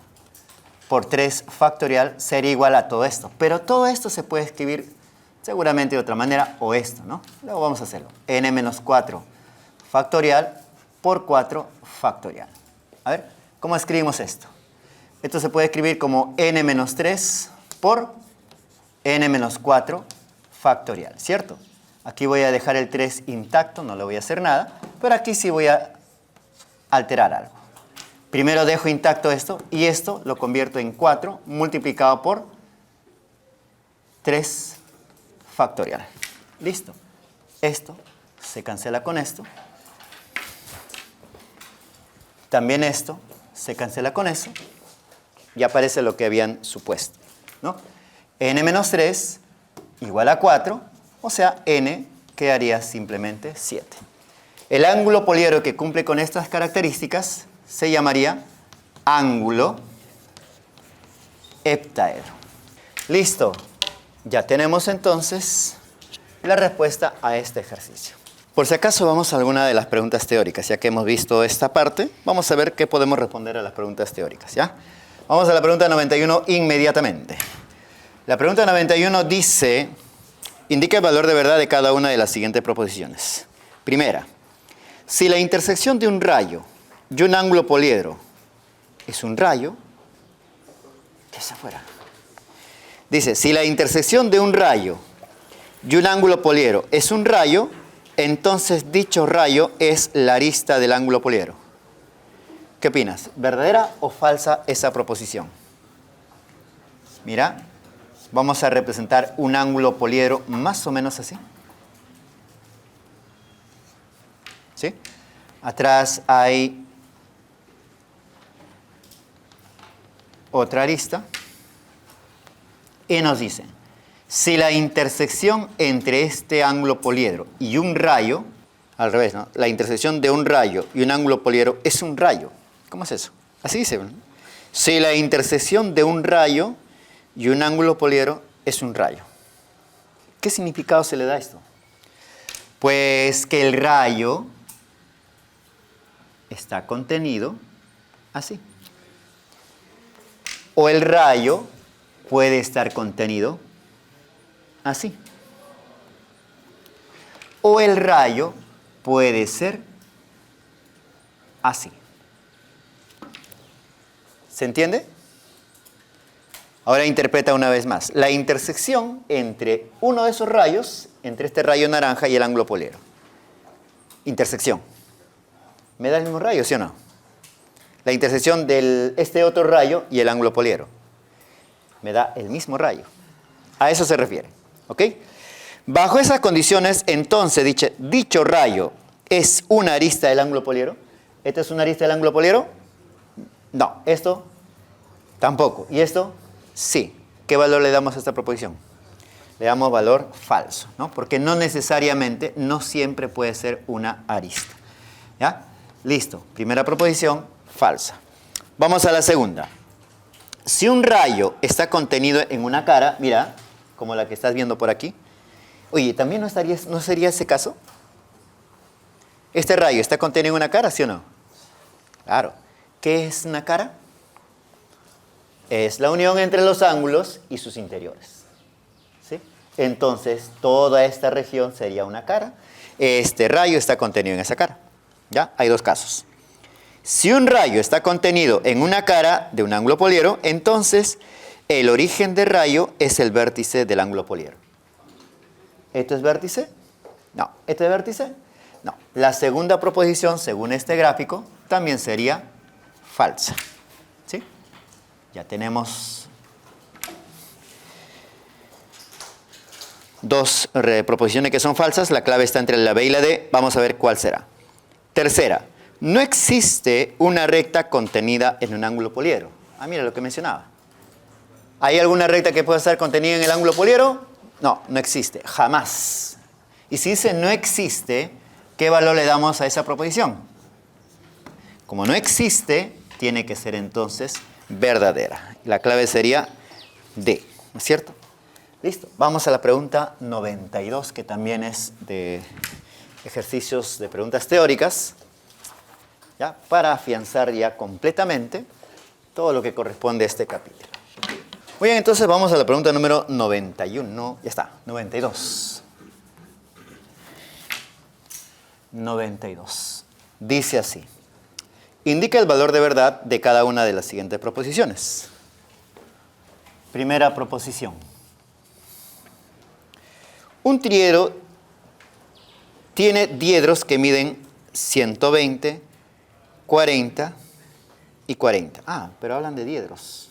por 3 factorial sería igual a todo esto. Pero todo esto se puede escribir seguramente de otra manera, o esto, ¿no? Luego vamos a hacerlo. n menos 4 factorial por 4 factorial. A ver, ¿cómo escribimos esto? Esto se puede escribir como n menos 3 por n menos 4 factorial, ¿cierto? Aquí voy a dejar el 3 intacto, no le voy a hacer nada, pero aquí sí voy a alterar algo. Primero dejo intacto esto y esto lo convierto en 4 multiplicado por 3 factorial. Listo. Esto se cancela con esto. También esto se cancela con eso. Y aparece lo que habían supuesto, ¿no? n menos 3 igual a 4, o sea, n quedaría simplemente 7. El ángulo poliedro que cumple con estas características se llamaría ángulo heptaedro. Listo. Ya tenemos entonces la respuesta a este ejercicio. Por si acaso vamos a alguna de las preguntas teóricas. Ya que hemos visto esta parte, vamos a ver qué podemos responder a las preguntas teóricas, ¿ya? Vamos a la pregunta 91 inmediatamente. La pregunta 91 dice, indica el valor de verdad de cada una de las siguientes proposiciones. Primera, si la intersección de un rayo y un ángulo poliedro es un rayo, ¿qué es afuera? Dice, si la intersección de un rayo y un ángulo poliedro es un rayo, entonces dicho rayo es la arista del ángulo poliedro. ¿Qué opinas? ¿Verdadera o falsa esa proposición? Mira, vamos a representar un ángulo poliedro más o menos así. ¿Sí? Atrás hay otra arista. Y nos dice, si la intersección entre este ángulo poliedro y un rayo, al revés, ¿no? La intersección de un rayo y un ángulo poliedro es un rayo. ¿Cómo es eso? Así dice, ¿no? Si la intersección de un rayo y un ángulo poliedro es un rayo. ¿Qué significado se le da a esto? Pues que el rayo está contenido así. O el rayo puede estar contenido así. O el rayo puede ser así. ¿Se entiende? Ahora interpreta una vez más. La intersección entre uno de esos rayos, entre este rayo naranja y el ángulo poliedro. Intersección. ¿Me da el mismo rayo, sí o no? La intersección de este otro rayo y el ángulo poliedro. Me da el mismo rayo. A eso se refiere. ¿Ok? Bajo esas condiciones, entonces, dicho rayo es una arista del ángulo poliedro. ¿Esto es una arista del ángulo poliedro? No. ¿Esto? Tampoco. ¿Y esto? Sí. ¿Qué valor le damos a esta proposición? Le damos valor falso, ¿no? Porque no necesariamente, no siempre puede ser una arista. ¿Ya? Listo. Primera proposición, falsa. Vamos a la segunda. Si un rayo está contenido en una cara, mira, como la que estás viendo por aquí. Oye, ¿también no sería ese caso? ¿Este rayo está contenido en una cara, sí o no? Claro. ¿Qué es una cara? Es la unión entre los ángulos y sus interiores. ¿Sí? Entonces, toda esta región sería una cara. Este rayo está contenido en esa cara. ¿Ya? Hay dos casos. Si un rayo está contenido en una cara de un ángulo poliedro, entonces el origen del rayo es el vértice del ángulo poliedro. ¿Esto es vértice? No. ¿Esto es vértice? No. La segunda proposición, según este gráfico, también sería falsa. ¿Sí? Ya tenemos dos proposiciones que son falsas. La clave está entre la B y la D. Vamos a ver cuál será. Tercera. No existe una recta contenida en un ángulo poliedro. Ah, mira lo que mencionaba. ¿Hay alguna recta que pueda estar contenida en el ángulo poliedro? No, no existe. Jamás. Y si dice no existe, ¿qué valor le damos a esa proposición? Como no existe, tiene que ser entonces verdadera. La clave sería D, ¿no es cierto? Listo. Vamos a la pregunta 92, que también es de ejercicios de preguntas teóricas, ¿ya? Para afianzar ya completamente todo lo que corresponde a este capítulo. Muy bien, entonces vamos a la pregunta número 91. Ya está, 92. 92. Dice así. Indica el valor de verdad de cada una de las siguientes proposiciones. Primera proposición. Un triedro tiene diedros que miden 120, 40 y 40. Ah, pero hablan de diedros.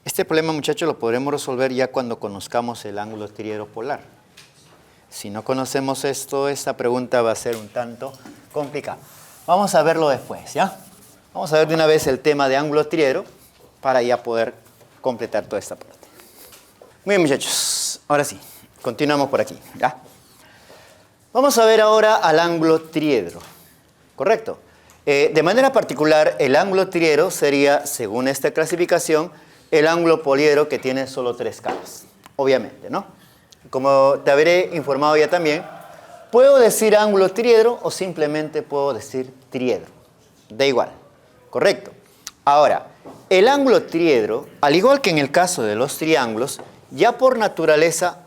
Este problema, muchachos, lo podremos resolver ya cuando conozcamos el ángulo triedro polar. Si no conocemos esto, esta pregunta va a ser un tanto complicada. Vamos a verlo después, ¿ya? Vamos a ver de una vez el tema de ángulo triedro para ya poder completar toda esta parte. Muy bien, muchachos. Ahora sí, continuamos por aquí, ¿ya? Vamos a ver ahora al ángulo triedro, ¿correcto? De manera particular, el ángulo triedro sería, según esta clasificación, el ángulo poliedro que tiene solo tres caras, obviamente, ¿no? Como te habré informado ya también, puedo decir ángulo triedro o simplemente puedo decir triedro. Da igual, ¿correcto? Ahora, el ángulo triedro, al igual que en el caso de los triángulos, ya por naturaleza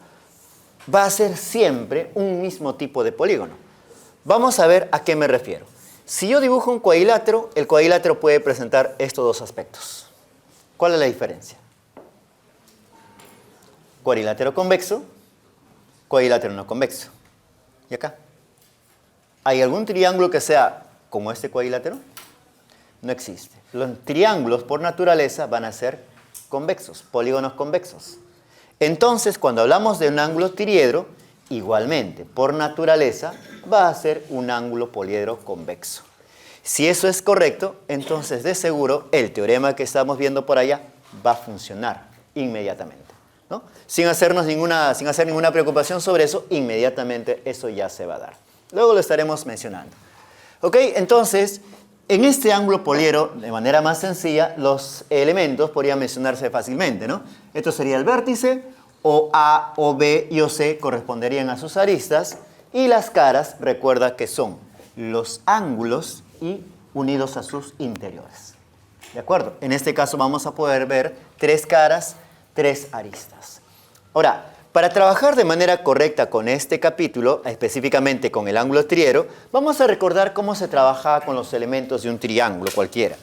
va a ser siempre un mismo tipo de polígono. Vamos a ver a qué me refiero. Si yo dibujo un cuadrilátero, el cuadrilátero puede presentar estos dos aspectos. ¿Cuál es la diferencia? Cuadrilátero convexo, cuadrilátero no convexo. ¿Y acá? ¿Hay algún triángulo que sea como este cuadrilátero? No existe. Los triángulos por naturaleza van a ser convexos, polígonos convexos. Entonces, cuando hablamos de un ángulo triedro, igualmente, por naturaleza, va a ser un ángulo poliedro convexo. Si eso es correcto, entonces de seguro el teorema que estamos viendo por allá va a funcionar inmediatamente, ¿no? Sin hacer ninguna preocupación sobre eso, inmediatamente eso ya se va a dar. Luego lo estaremos mencionando. ¿Ok? Entonces, en este ángulo poliedro, de manera más sencilla, los elementos podrían mencionarse fácilmente, ¿no? Esto sería el vértice, o A, o B y o C corresponderían a sus aristas, y las caras, recuerda que son los ángulos y unidos a sus interiores. ¿De acuerdo? En este caso vamos a poder ver tres caras, tres aristas. Ahora, para trabajar de manera correcta con este capítulo, específicamente con el ángulo triedro, vamos a recordar cómo se trabajaba con los elementos de un triángulo cualquiera.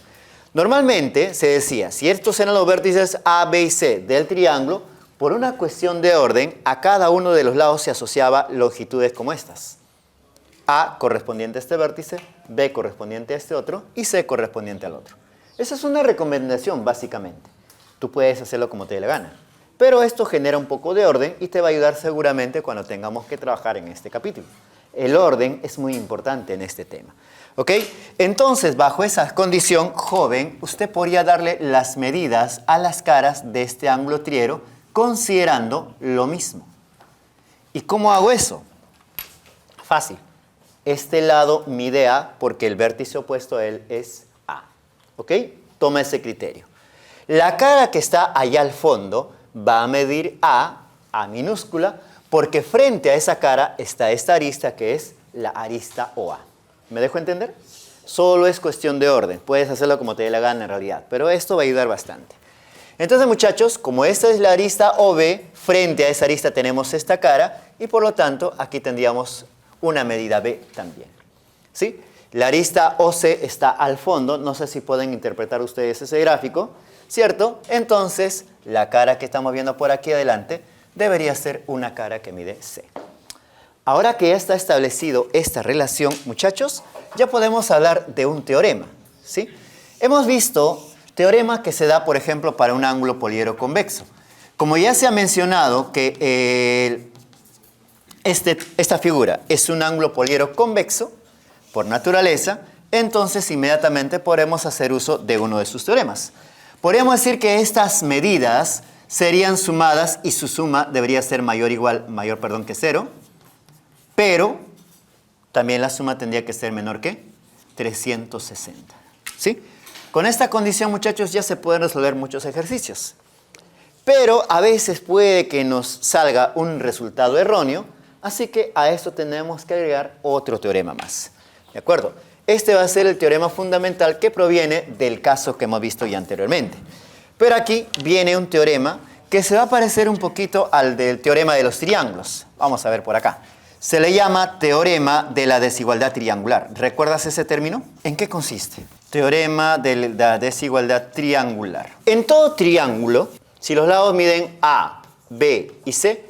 Normalmente se decía, si estos eran los vértices A, B y C del triángulo, por una cuestión de orden, a cada uno de los lados se asociaba longitudes como estas. A correspondiente a este vértice, B correspondiente a este otro y C correspondiente al otro. Esa es una recomendación, básicamente. Tú puedes hacerlo como te dé la gana. Pero esto genera un poco de orden y te va a ayudar seguramente cuando tengamos que trabajar en este capítulo. El orden es muy importante en este tema. ¿Ok? Entonces, bajo esa condición, joven, usted podría darle las medidas a las caras de este ángulo triero considerando lo mismo. ¿Y cómo hago eso? Fácil. Este lado mide A porque el vértice opuesto a él es A. ¿Ok? Toma ese criterio. La cara que está allá al fondo va a medir A minúscula, porque frente a esa cara está esta arista que es la arista OA. ¿Me dejo entender? Solo es cuestión de orden. Puedes hacerlo como te dé la gana en realidad, pero esto va a ayudar bastante. Entonces, muchachos, como esta es la arista OB, frente a esa arista tenemos esta cara y por lo tanto aquí tendríamos una medida B también. ¿Sí? La arista OC está al fondo, no sé si pueden interpretar ustedes ese gráfico, ¿cierto? Entonces, la cara que estamos viendo por aquí adelante debería ser una cara que mide C. Ahora que ya está establecido esta relación, muchachos, ya podemos hablar de un teorema, ¿sí? Hemos visto teorema que se da, por ejemplo, para un ángulo poliedro convexo. Como ya se ha mencionado que esta figura es un ángulo poliedro convexo, por naturaleza, entonces inmediatamente podremos hacer uso de uno de sus teoremas. Podríamos decir que estas medidas serían sumadas y su suma debería ser mayor que 0, pero también la suma tendría que ser menor que 360. ¿Sí? Con esta condición, muchachos, ya se pueden resolver muchos ejercicios. Pero a veces puede que nos salga un resultado erróneo, así que a esto tenemos que agregar otro teorema más. ¿De acuerdo? Este va a ser el teorema fundamental que proviene del caso que hemos visto ya anteriormente. Pero aquí viene un teorema que se va a parecer un poquito al del teorema de los triángulos. Vamos a ver por acá. Se le llama teorema de la desigualdad triangular. ¿Recuerdas ese término? ¿En qué consiste? Teorema de la desigualdad triangular. En todo triángulo, si los lados miden A, B y C,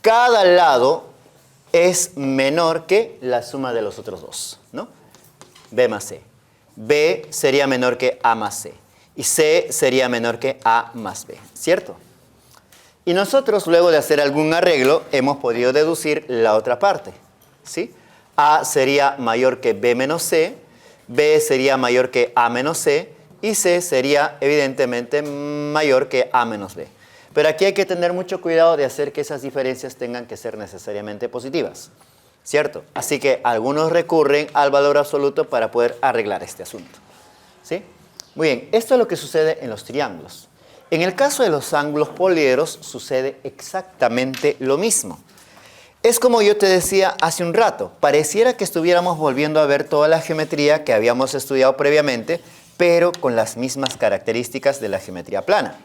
cada lado es menor que la suma de los otros dos, ¿no? B más C. B sería menor que A más C. Y C sería menor que A más B, ¿cierto? Y nosotros, luego de hacer algún arreglo, hemos podido deducir la otra parte, ¿sí? A sería mayor que B menos C, B sería mayor que A menos C, y C sería, evidentemente, mayor que A menos B. Pero aquí hay que tener mucho cuidado de hacer que esas diferencias tengan que ser necesariamente positivas, ¿cierto? Así que algunos recurren al valor absoluto para poder arreglar este asunto, ¿sí? Muy bien, esto es lo que sucede en los triángulos. En el caso de los ángulos poliedros sucede exactamente lo mismo. Es como yo te decía hace un rato, pareciera que estuviéramos volviendo a ver toda la geometría que habíamos estudiado previamente, pero con las mismas características de la geometría plana,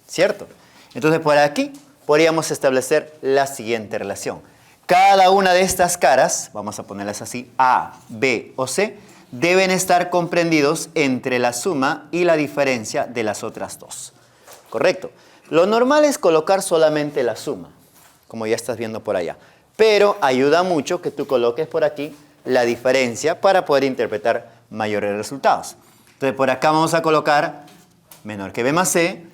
¿cierto? Entonces por aquí podríamos establecer la siguiente relación. Cada una de estas caras, vamos a ponerlas así, A, B o C, deben estar comprendidos entre la suma y la diferencia de las otras dos. ¿Correcto? Lo normal es colocar solamente la suma, como ya estás viendo por allá. Pero ayuda mucho que tú coloques por aquí la diferencia para poder interpretar mayores resultados. Entonces por acá vamos a colocar menor que B más C,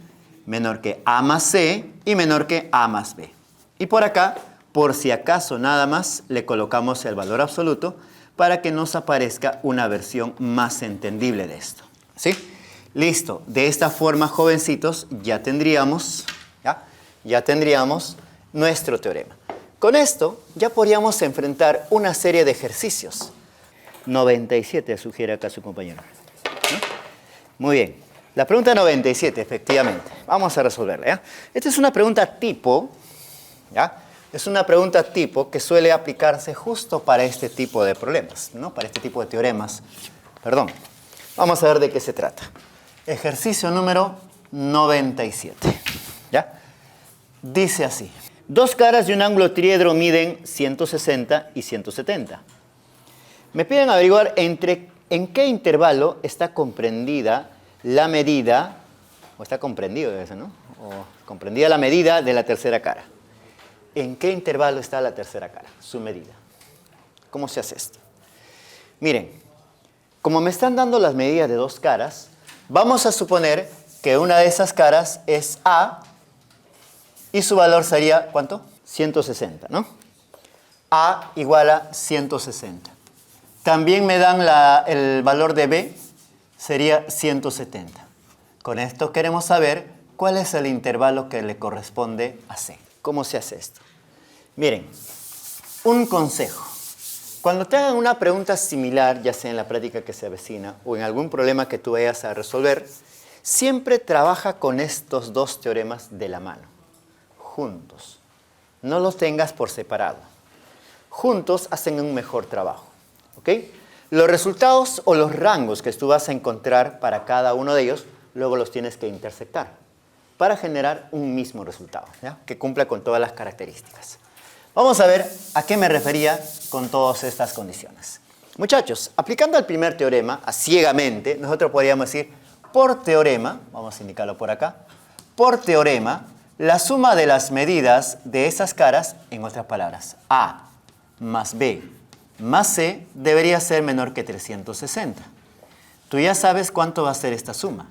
menor que A más C y menor que A más B. Y por acá, por si acaso nada más, le colocamos el valor absoluto para que nos aparezca una versión más entendible de esto. ¿Sí? Listo. De esta forma, jovencitos, ya tendríamos nuestro teorema. Con esto ya podríamos enfrentar una serie de ejercicios. 97 sugiere acá su compañero, ¿no? Muy bien. La pregunta 97, efectivamente. Vamos a resolverla, ¿ya? Esta es una pregunta tipo, ¿ya? Es una pregunta tipo que suele aplicarse justo para este tipo de problemas, ¿no? Para este tipo de teoremas. Perdón. Vamos a ver de qué se trata. Ejercicio número 97, ¿ya? Dice así. Dos caras de un ángulo triedro miden 160 y 170. Me piden averiguar en qué intervalo está comprendida la medida, o está comprendido debe ser, ¿no? O comprendida la medida de la tercera cara. ¿En qué intervalo está la tercera cara? Su medida. ¿Cómo se hace esto? Miren, como me están dando las medidas de dos caras, vamos a suponer que una de esas caras es A Y su valor sería, ¿cuánto? 160, ¿no? A igual a 160. También me dan el valor de B, sería 170. Con esto queremos saber cuál es el intervalo que le corresponde a C. ¿Cómo se hace esto? Miren, un consejo. Cuando te hagan una pregunta similar, ya sea en la práctica que se avecina o en algún problema que tú vayas a resolver, siempre trabaja con estos dos teoremas de la mano, juntos. No los tengas por separado. Juntos hacen un mejor trabajo. ¿Ok? Los resultados o los rangos que tú vas a encontrar para cada uno de ellos, luego los tienes que intersectar para generar un mismo resultado, ¿ya? Que cumpla con todas las características. Vamos a ver a qué me refería con todas estas condiciones. Muchachos, aplicando el primer teorema a ciegamente, nosotros podríamos decir, por teorema, vamos a indicarlo por acá, por teorema, la suma de las medidas de esas caras, en otras palabras, A más B más C debería ser menor que 360. Tú ya sabes cuánto va a ser esta suma.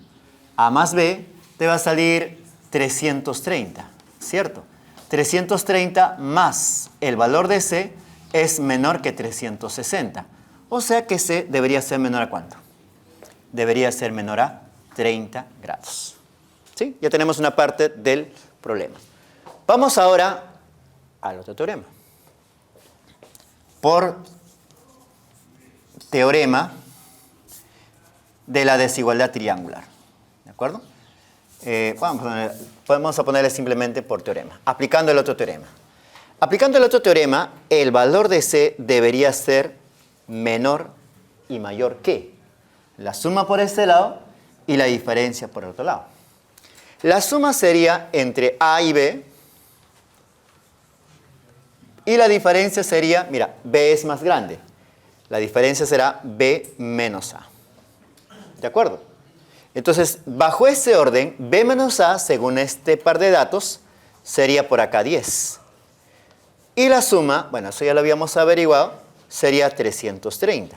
A más B te va a salir 330, ¿cierto? 330 más el valor de C es menor que 360. O sea que C debería ser menor a ¿cuánto? Debería ser menor a 30 grados. ¿Sí? Ya tenemos una parte del problema. Vamos ahora al otro teorema. Por teorema de la desigualdad triangular. ¿De acuerdo? Vamos a ponerle simplemente por teorema, aplicando el otro teorema. Aplicando el otro teorema, el valor de C debería ser menor y mayor que la suma por este lado y la diferencia por el otro lado. La suma sería entre A y B y la diferencia sería, mira, B es más grande. La diferencia será B menos A. ¿De acuerdo? Entonces, bajo ese orden, B menos A, según este par de datos, sería por acá 10. Y la suma, bueno, eso ya lo habíamos averiguado, sería 330.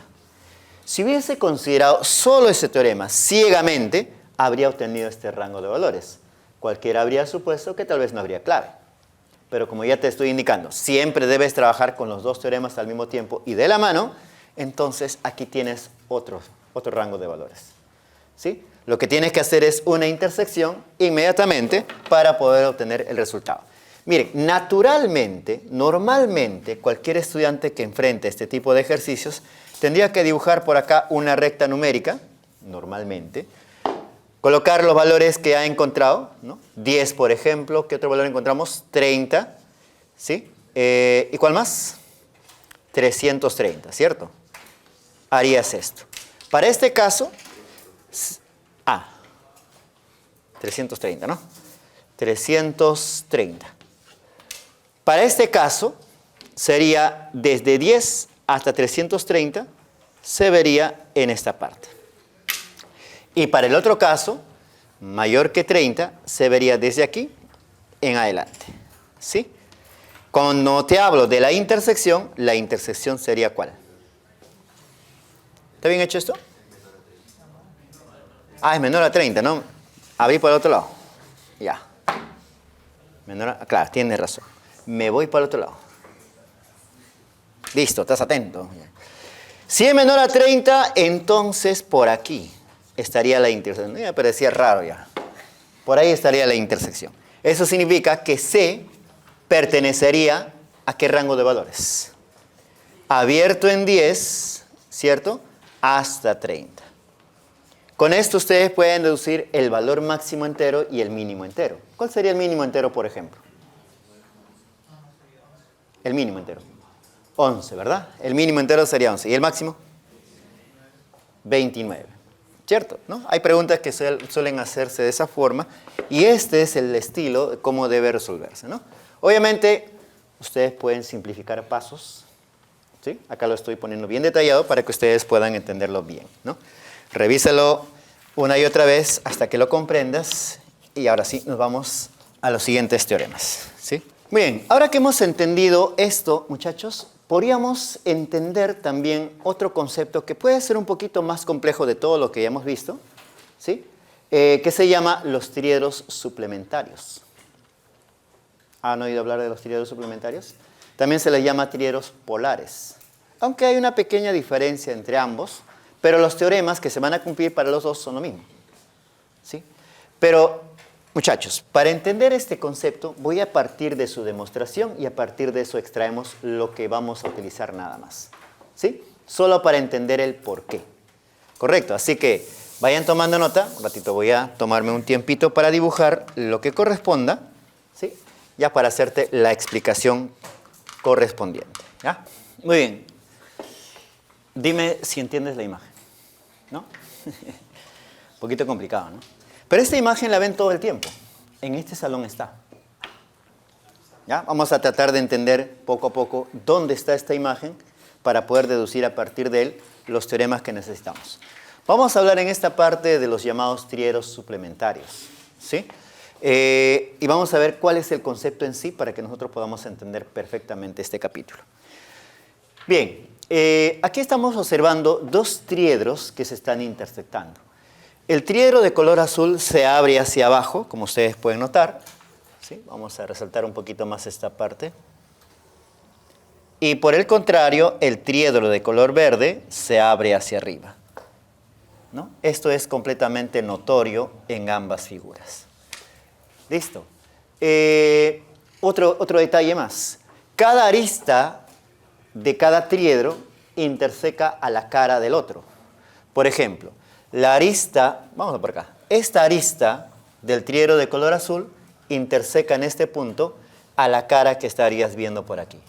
Si hubiese considerado solo ese teorema ciegamente, habría obtenido este rango de valores. Cualquiera habría supuesto que tal vez no habría clave. Pero como ya te estoy indicando, siempre debes trabajar con los dos teoremas al mismo tiempo y de la mano, entonces aquí tienes otro rango de valores. ¿Sí? Lo que tienes que hacer es una intersección inmediatamente para poder obtener el resultado. Miren, naturalmente, normalmente, cualquier estudiante que enfrente este tipo de ejercicios tendría que dibujar por acá una recta numérica, normalmente, colocar los valores que ha encontrado, ¿no? 10, por ejemplo. ¿Qué otro valor encontramos? 30, ¿sí? ¿Y cuál más? 330, ¿cierto? Harías esto. Para este caso, 330, ¿no? 330. Para este caso, sería desde 10 hasta 330, se vería en esta parte. Y para el otro caso, mayor que 30, se vería desde aquí en adelante. ¿Sí? Cuando te hablo de la intersección sería ¿cuál? ¿Está bien hecho esto? Es menor a 30, ¿no? Abrí por el otro lado. Ya. Claro, tienes razón. Me voy para el otro lado. Listo, estás atento. Si es menor a 30, entonces por aquí estaría la intersección. Me parecía raro ya. Por ahí estaría la intersección. Eso significa que C pertenecería a ¿qué rango de valores? Abierto en 10, ¿cierto? Hasta 30. Con esto ustedes pueden deducir el valor máximo entero y el mínimo entero. ¿Cuál sería el mínimo entero, por ejemplo? El mínimo entero. 11, ¿verdad? El mínimo entero sería 11. ¿Y el máximo? 29. ¿Cierto? ¿No? Hay preguntas que suelen hacerse de esa forma y este es el estilo de cómo debe resolverse, ¿no? Obviamente, ustedes pueden simplificar pasos. ¿Sí? Acá lo estoy poniendo bien detallado para que ustedes puedan entenderlo bien, ¿no? Revísalo una y otra vez hasta que lo comprendas y ahora sí nos vamos a los siguientes teoremas, ¿sí? Muy bien, ahora que hemos entendido esto, muchachos, podríamos entender también otro concepto que puede ser un poquito más complejo de todo lo que ya hemos visto, ¿sí? Que se llama los triedros suplementarios. ¿Han oído hablar de los triedros suplementarios? También se les llama triedros polares. Aunque hay una pequeña diferencia entre ambos, pero los teoremas que se van a cumplir para los dos son lo mismo. ¿Sí? Pero, muchachos, para entender este concepto, voy a partir de su demostración y a partir de eso extraemos lo que vamos a utilizar nada más. ¿Sí? Solo para entender el por qué. Correcto, así que vayan tomando nota. Un ratito voy a tomarme un tiempito para dibujar lo que corresponda, ¿sí? Ya para hacerte la explicación correspondiente. ¿Ya? Muy bien. Dime si entiendes la imagen, ¿no? Un poquito complicado, ¿no? Pero esta imagen la ven todo el tiempo. En este salón está. ¿Ya? Vamos a tratar de entender poco a poco dónde está esta imagen para poder deducir a partir de él los teoremas que necesitamos. Vamos a hablar en esta parte de los llamados triedros suplementarios, ¿sí? Y vamos a ver cuál es el concepto en sí para que nosotros podamos entender perfectamente este capítulo. Bien, aquí estamos observando dos triedros que se están intersectando. El triedro de color azul se abre hacia abajo, como ustedes pueden notar, ¿sí? Vamos a resaltar un poquito más esta parte. Y por el contrario, el triedro de color verde se abre hacia arriba, ¿no? Esto es completamente notorio en ambas figuras. ¿Listo? Otro detalle más. Cada arista de cada triedro interseca a la cara del otro. Por ejemplo, la arista, vamos a por acá, esta arista del triedro de color azul interseca en este punto a la cara que estarías viendo por aquí,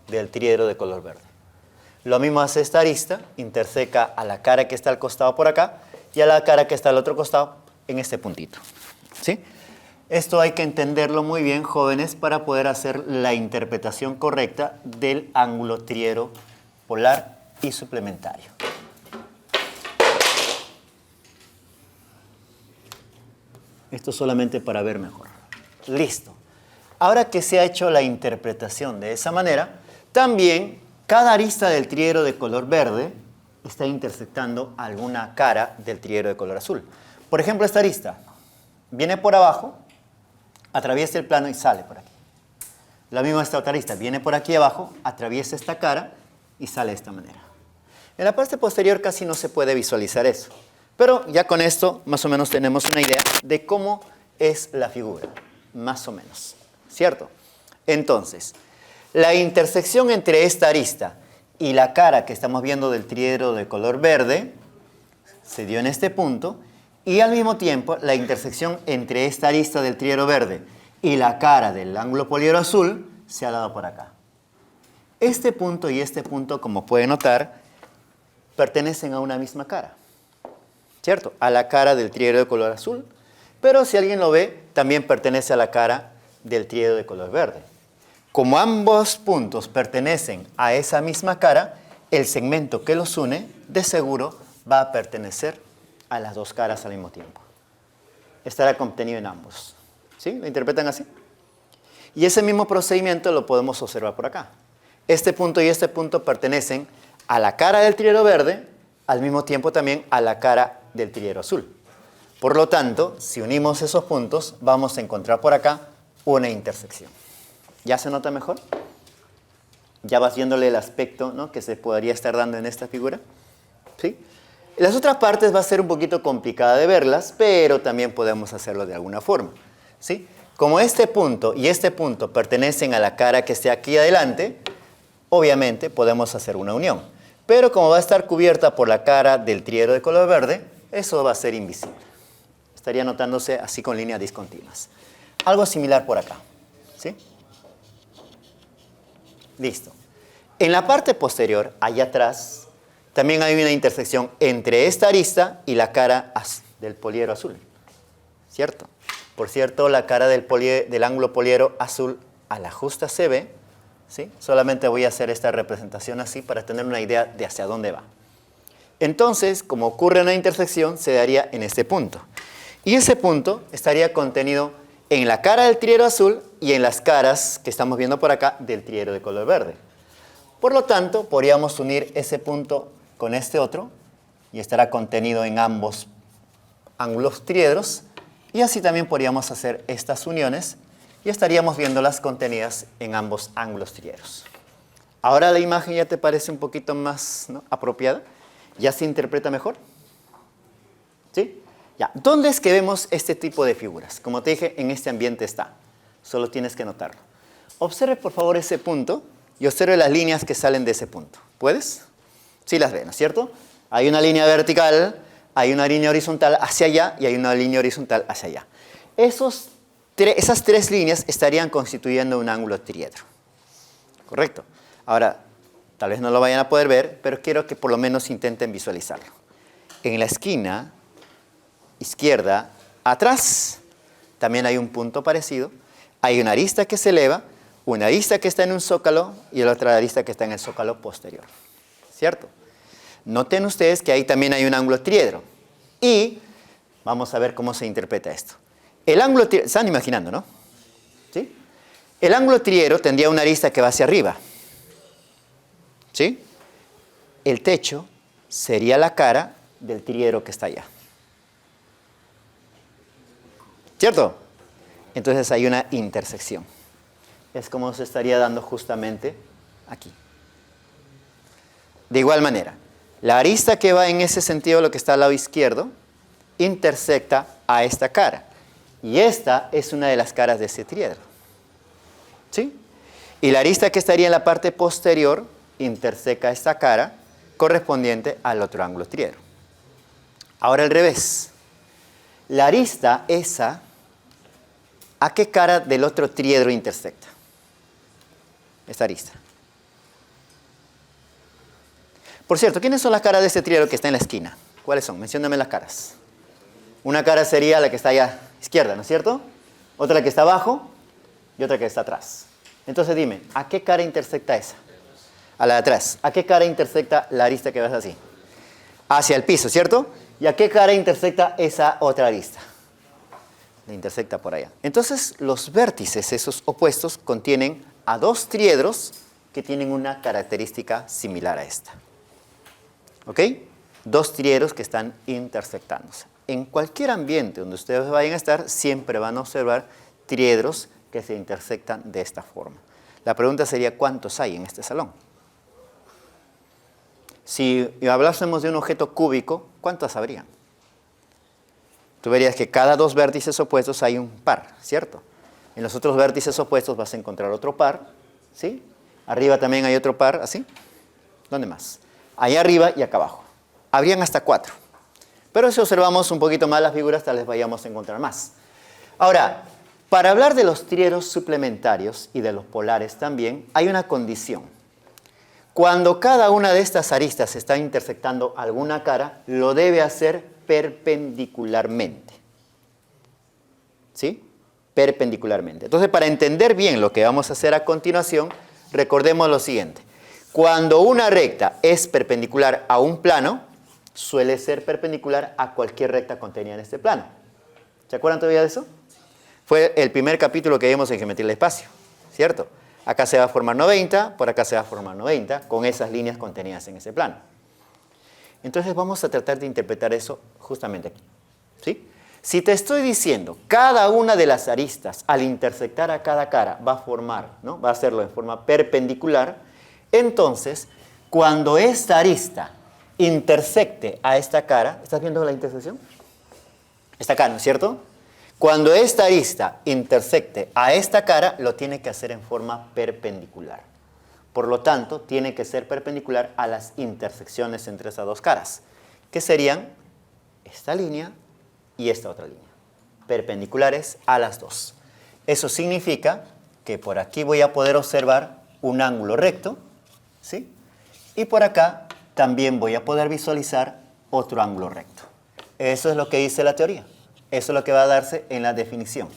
del triedro de color verde. Lo mismo hace esta arista, interseca a la cara que está al costado por acá y a la cara que está al otro costado en este puntito. ¿Sí? Esto hay que entenderlo muy bien, jóvenes, para poder hacer la interpretación correcta del ángulo triedro polar y suplementario. Esto solamente para ver mejor. Listo. Ahora que se ha hecho la interpretación de esa manera, también cada arista del triedro de color verde está intersectando alguna cara del triedro de color azul. Por ejemplo, esta arista viene por abajo, atraviesa el plano y sale por aquí. La misma esta otra arista viene por aquí abajo, atraviesa esta cara y sale de esta manera. En la parte posterior casi no se puede visualizar eso, pero ya con esto más o menos tenemos una idea de cómo es la figura, más o menos, ¿cierto? Entonces, la intersección entre esta arista y la cara que estamos viendo del triedro de color verde se dio en este punto, y al mismo tiempo la intersección entre esta arista del triedro verde y la cara del ángulo poliedro azul se ha dado por acá. Este punto y este punto, como pueden notar, pertenecen a una misma cara, ¿cierto? A la cara del triedro de color azul, pero si alguien lo ve, también pertenece a la cara del triedro de color verde. Como ambos puntos pertenecen a esa misma cara, el segmento que los une, de seguro, va a pertenecer a las dos caras al mismo tiempo. Estará contenido en ambos. ¿Sí? ¿Lo interpretan así? Y ese mismo procedimiento lo podemos observar por acá. Este punto y este punto pertenecen a la cara del triedro verde, al mismo tiempo también a la cara del triedro azul. Por lo tanto, si unimos esos puntos, vamos a encontrar por acá una intersección. ¿Ya se nota mejor? ¿Ya vas viéndole el aspecto, ¿no?, que se podría estar dando en esta figura? ¿Sí? Las otras partes va a ser un poquito complicada de verlas, pero también podemos hacerlo de alguna forma, ¿sí? Como este punto y este punto pertenecen a la cara que esté aquí adelante, obviamente podemos hacer una unión. Pero como va a estar cubierta por la cara del triedro de color verde, eso va a ser invisible. Estaría notándose así con líneas discontinuas. Algo similar por acá, ¿sí? Listo. En la parte posterior, allá atrás, también hay una intersección entre esta arista y la cara del poliedro azul, ¿cierto? Por cierto, la cara del ángulo poliedro azul a la justa se ve, ¿sí? Solamente voy a hacer esta representación así para tener una idea de hacia dónde va. Entonces, como ocurre una intersección, se daría en este punto. Y ese punto estaría contenido en la cara del triedro azul y en las caras que estamos viendo por acá del triedro de color verde. Por lo tanto, podríamos unir ese punto con este otro y estará contenido en ambos ángulos triedros, y así también podríamos hacer estas uniones y estaríamos viéndolas contenidas en ambos ángulos triedros. Ahora la imagen ya te parece un poquito más, ¿no?, apropiada. ¿Ya se interpreta mejor? ¿Sí? Ya. ¿Dónde es que vemos este tipo de figuras? Como te dije, en este ambiente está. Solo tienes que notarlo. Observe por favor ese punto y observe las líneas que salen de ese punto. ¿Puedes? Sí las ven, ¿no es cierto? Hay una línea vertical, hay una línea horizontal hacia allá y hay una línea horizontal hacia allá. Esas tres líneas estarían constituyendo un ángulo triedro. ¿Correcto? Ahora, tal vez no lo vayan a poder ver, pero quiero que por lo menos intenten visualizarlo. En la esquina izquierda, atrás, también hay un punto parecido. Hay una arista que se eleva, una arista que está en un zócalo y la otra arista que está en el zócalo posterior. ¿Cierto? Noten ustedes que ahí también hay un ángulo triedro. Y vamos a ver cómo se interpreta esto. El ángulo triedro, ¿están imaginando, no? ¿Sí? El ángulo triedro tendría una arista que va hacia arriba. ¿Sí? El techo sería la cara del triedro que está allá. ¿Cierto? Entonces hay una intersección. Es como se estaría dando justamente aquí. De igual manera, la arista que va en ese sentido, lo que está al lado izquierdo, intersecta a esta cara. Y esta es una de las caras de ese triedro. ¿Sí? Y la arista que estaría en la parte posterior interseca esta cara correspondiente al otro ángulo triedro. Ahora al revés. La arista esa, ¿a qué cara del otro triedro intersecta? Esta arista. Por cierto, ¿quiénes son las caras de este triedro que está en la esquina? ¿Cuáles son? Mencióname las caras. Una cara sería la que está allá izquierda, ¿no es cierto? Otra la que está abajo y otra que está atrás. Entonces dime, ¿a qué cara intersecta esa? A la de atrás. ¿A qué cara intersecta la arista que ves así? Hacia el piso, ¿cierto? ¿Y a qué cara intersecta esa otra arista? La intersecta por allá. Entonces, los vértices, esos opuestos, contienen a dos triedros que tienen una característica similar a esta. ¿Ok? Dos triedros que están intersectándose. En cualquier ambiente donde ustedes vayan a estar, siempre van a observar triedros que se intersectan de esta forma. La pregunta sería, ¿cuántos hay en este salón? Si hablásemos de un objeto cúbico, ¿cuántos habrían? Tú verías que cada dos vértices opuestos hay un par, ¿cierto? En los otros vértices opuestos vas a encontrar otro par, ¿sí? Arriba también hay otro par, ¿así? ¿Dónde más? Allá arriba y acá abajo. Habrían hasta 4. Pero si observamos un poquito más las figuras, tal vez vayamos a encontrar más. Ahora, para hablar de los triedros suplementarios y de los polares también, hay una condición. Cuando cada una de estas aristas está intersectando alguna cara, lo debe hacer perpendicularmente. ¿Sí? Perpendicularmente. Entonces, para entender bien lo que vamos a hacer a continuación, recordemos lo siguiente. Cuando una recta es perpendicular a un plano, suele ser perpendicular a cualquier recta contenida en este plano. ¿Se acuerdan todavía de eso? Fue el primer capítulo que vimos en geometría del espacio, ¿cierto? Acá se va a formar 90, por acá se va a formar 90, con esas líneas contenidas en ese plano. Entonces vamos a tratar de interpretar eso justamente aquí, ¿sí? Si te estoy diciendo, cada una de las aristas al intersectar a cada cara va a formar, ¿no?, va a hacerlo en forma perpendicular, entonces cuando esta arista intersecte a esta cara, ¿estás viendo la intersección? Está acá, ¿no es cierto? Cuando esta arista intersecte a esta cara, lo tiene que hacer en forma perpendicular. Por lo tanto, tiene que ser perpendicular a las intersecciones entre esas dos caras, que serían esta línea y esta otra línea, perpendiculares a las dos. Eso significa que por aquí voy a poder observar un ángulo recto, ¿sí? Y por acá también voy a poder visualizar otro ángulo recto. Eso es lo que dice la teoría. Eso es lo que va a darse en la definición.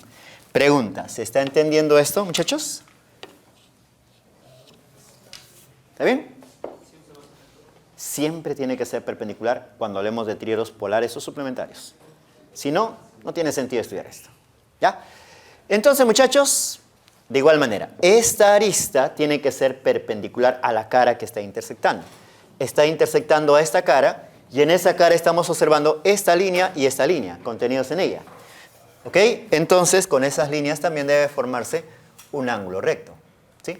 Pregunta, ¿se está entendiendo esto, muchachos? ¿Está bien? Siempre tiene que ser perpendicular cuando hablemos de triedros polares o suplementarios. Si no, no tiene sentido estudiar esto. ¿Ya? Entonces, muchachos, de igual manera, esta arista tiene que ser perpendicular a la cara que está intersectando. Está intersectando a esta cara y en esa cara estamos observando esta línea y esta línea contenidos en ella. ¿Ok? Entonces, con esas líneas también debe formarse un ángulo recto. ¿Sí?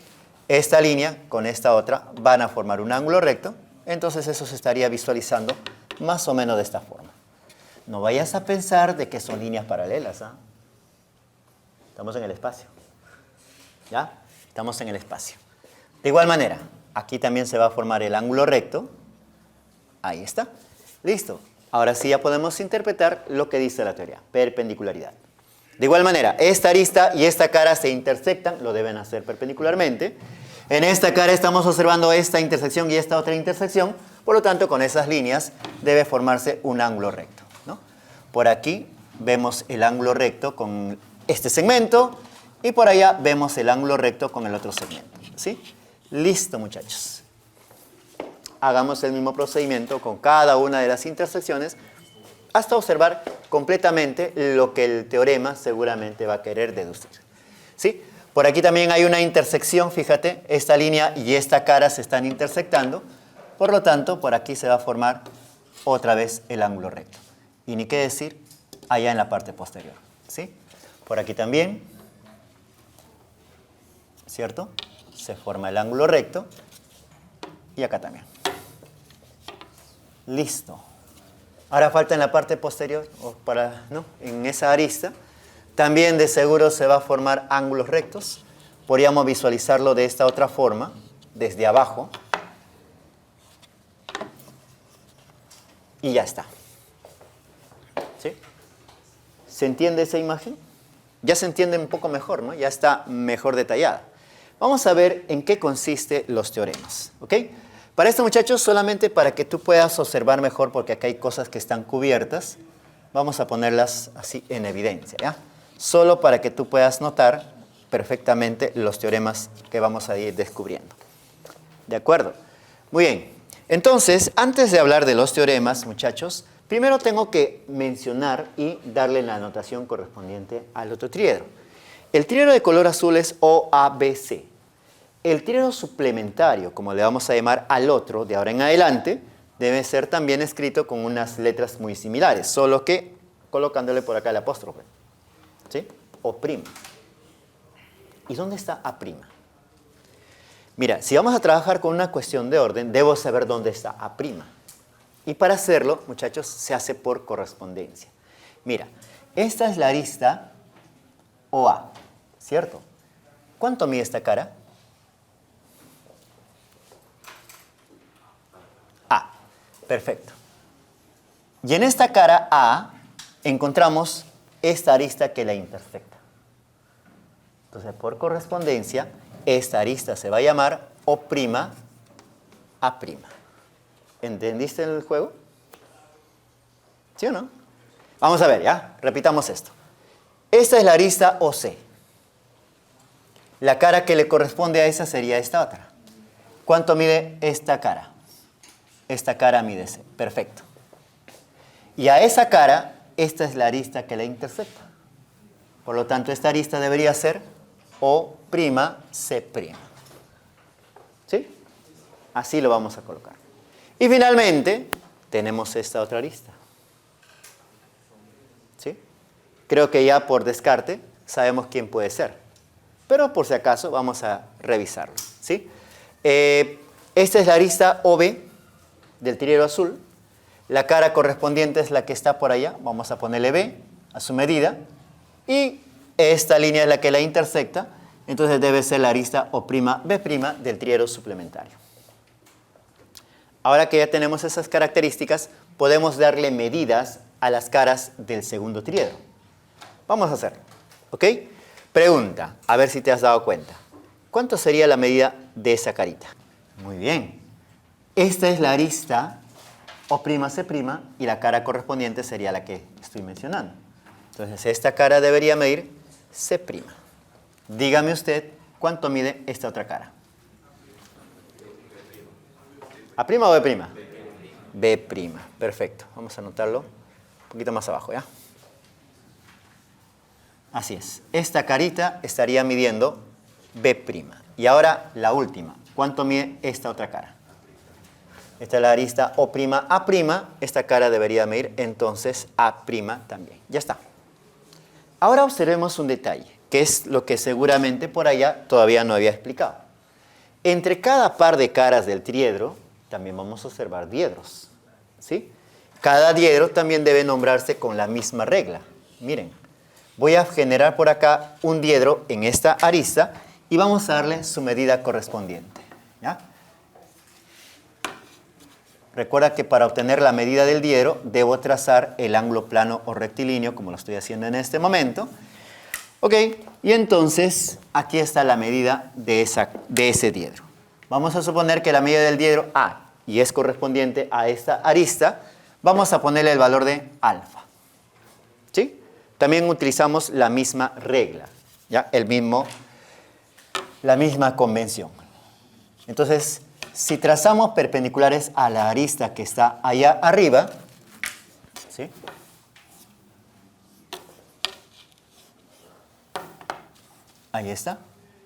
Esta línea con esta otra van a formar un ángulo recto. Entonces, eso se estaría visualizando más o menos de esta forma. No vayas a pensar de que son líneas paralelas. ¿Ah? Estamos en el espacio. ¿Ya? Estamos en el espacio. De igual manera, aquí también se va a formar el ángulo recto. Ahí está. Listo. Ahora sí ya podemos interpretar lo que dice la teoría, perpendicularidad. De igual manera, esta arista y esta cara se intersectan, lo deben hacer perpendicularmente. En esta cara estamos observando esta intersección y esta otra intersección, por lo tanto, con esas líneas debe formarse un ángulo recto, ¿no? Por aquí vemos el ángulo recto con este segmento y por allá vemos el ángulo recto con el otro segmento, ¿sí? Listo, muchachos. Hagamos el mismo procedimiento con cada una de las intersecciones hasta observar completamente lo que el teorema seguramente va a querer deducir. ¿Sí? Por aquí también hay una intersección, fíjate, esta línea y esta cara se están intersectando, por lo tanto, por aquí se va a formar otra vez el ángulo recto. Y ni qué decir allá en la parte posterior. ¿Sí? Por aquí también, ¿cierto? Se forma el ángulo recto y acá también. Listo. Ahora falta en la parte posterior, ¿no? En esa arista, también de seguro se va a formar ángulos rectos. Podríamos visualizarlo de esta otra forma, desde abajo. Y ya está. ¿Sí? ¿Se entiende esa imagen? Ya se entiende un poco mejor, ¿no? Ya está mejor detallada. Vamos a ver en qué consisten los teoremas, ¿ok? Para esto, muchachos, solamente para que tú puedas observar mejor, porque acá hay cosas que están cubiertas, vamos a ponerlas así en evidencia, ¿ya? Solo para que tú puedas notar perfectamente los teoremas que vamos a ir descubriendo. ¿De acuerdo? Muy bien. Entonces, antes de hablar de los teoremas, muchachos, primero tengo que mencionar y darle la anotación correspondiente al otro triedro. El triedro de color azul es OABC. El triedro suplementario, como le vamos a llamar al otro de ahora en adelante, debe ser también escrito con unas letras muy similares, solo que colocándole por acá el apóstrofe. ¿Sí? O'. ¿Y dónde está A'? Mira, si vamos a trabajar con una cuestión de orden, debo saber dónde está A'. Y para hacerlo, muchachos, se hace por correspondencia. Mira, esta es la arista OA, ¿cierto? ¿Cuánto mide esta cara? A. Perfecto. Y en esta cara A encontramos esta arista que la intersecta. Entonces, por correspondencia, esta arista se va a llamar O'A'. ¿Entendiste el juego? ¿Sí o no? Vamos a ver, ¿ya? Repitamos esto. Esta es la arista OC. La cara que le corresponde a esa sería esta otra. ¿Cuánto mide esta cara? Esta cara mide C. Perfecto. Y a esa cara, esta es la arista que la intersecta. Por lo tanto, esta arista debería ser O'C'. ¿Sí? Así lo vamos a colocar. Y finalmente, tenemos esta otra arista. ¿Sí? Creo que ya por descarte sabemos quién puede ser. Pero por si acaso vamos a revisarlo. ¿Sí? Esta es la arista OB del triedro azul. La cara correspondiente es la que está por allá. Vamos a ponerle B a su medida. Y esta línea es la que la intersecta. Entonces debe ser la arista O'B' del triedro suplementario. Ahora que ya tenemos esas características, podemos darle medidas a las caras del segundo triedro. Vamos a hacerlo. ¿Ok? Pregunta, a ver si te has dado cuenta. ¿Cuánto sería la medida de esa carita? Muy bien. Esta es la arista O'C' y la cara correspondiente sería la que estoy mencionando. Entonces, esta cara debería medir C'. Dígame usted, ¿cuánto mide esta otra cara? ¿A' o B'? B'. Perfecto. Vamos a anotarlo un poquito más abajo, ¿ya? Así es. Esta carita estaría midiendo B'. Y ahora la última. ¿Cuánto mide esta otra cara? Esta es la arista O'A'. Esta cara debería medir entonces A' también. Ya está. Ahora observemos un detalle, que es lo que seguramente por allá todavía no había explicado. Entre cada par de caras del triedro, también vamos a observar diedros, ¿sí? Cada diedro también debe nombrarse con la misma regla. Miren, voy a generar por acá un diedro en esta arista y vamos a darle su medida correspondiente, ¿ya? Recuerda que para obtener la medida del diedro debo trazar el ángulo plano o rectilíneo, como lo estoy haciendo en este momento. Ok, y entonces aquí está la medida de ese diedro. Vamos a suponer que la medida del diedro A, y es correspondiente a esta arista, vamos a ponerle el valor de alfa. ¿Sí? También utilizamos la misma regla, ¿ya? La misma convención. Entonces, si trazamos perpendiculares a la arista que está allá arriba, ¿sí? Ahí está.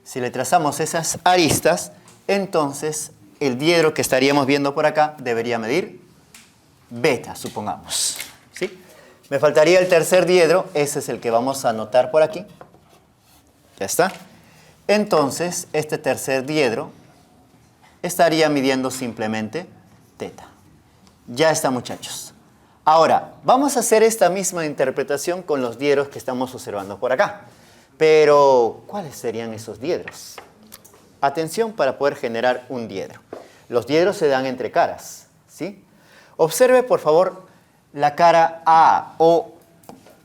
Si le trazamos esas aristas, entonces el diedro que estaríamos viendo por acá debería medir beta, supongamos, ¿sí? Me faltaría el tercer diedro, ese es el que vamos a anotar por aquí. Ya está. Entonces, este tercer diedro estaría midiendo simplemente teta. Ya está, muchachos. Ahora, vamos a hacer esta misma interpretación con los diedros que estamos observando por acá. Pero, ¿cuáles serían esos diedros? Atención para poder generar un diedro. Los diedros se dan entre caras, ¿sí? Observe, por favor, la cara A o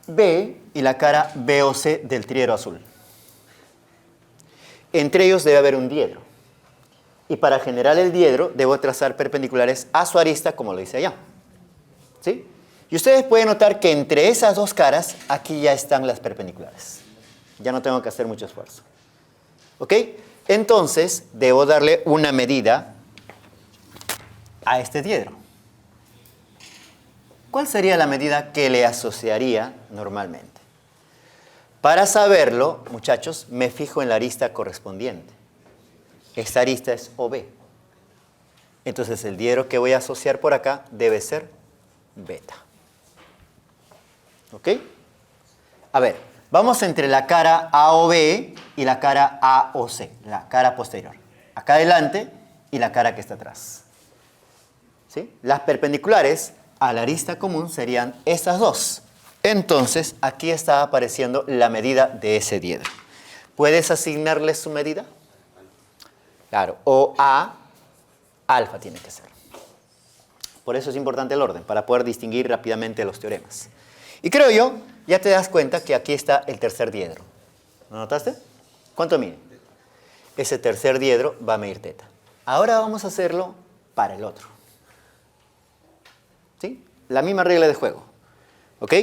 B y la cara B o C del triedro azul. Entre ellos debe haber un diedro. Y para generar el diedro, debo trazar perpendiculares a su arista, como lo dice allá, ¿sí? Y ustedes pueden notar que entre esas dos caras, aquí ya están las perpendiculares. Ya no tengo que hacer mucho esfuerzo. ¿Ok? Entonces, debo darle una medida a este diedro. ¿Cuál sería la medida que le asociaría normalmente? Para saberlo, muchachos, me fijo en la arista correspondiente. Esta arista es OB. Entonces, el diedro que voy a asociar por acá debe ser beta. ¿Ok? A ver, vamos entre la cara AOB y la cara AOC, la cara posterior. Acá adelante y la cara que está atrás. ¿Sí? Las perpendiculares a la arista común serían estas dos. Entonces, aquí está apareciendo la medida de ese diedro. ¿Puedes asignarle su medida? Claro, o A, alfa tiene que ser. Por eso es importante el orden, para poder distinguir rápidamente los teoremas. Y creo yo, ya te das cuenta que aquí está el tercer diedro. ¿Lo notaste? ¿Cuánto mide? Ese tercer diedro va a medir teta. Ahora vamos a hacerlo para el otro. ¿Sí? La misma regla de juego. ¿Ok?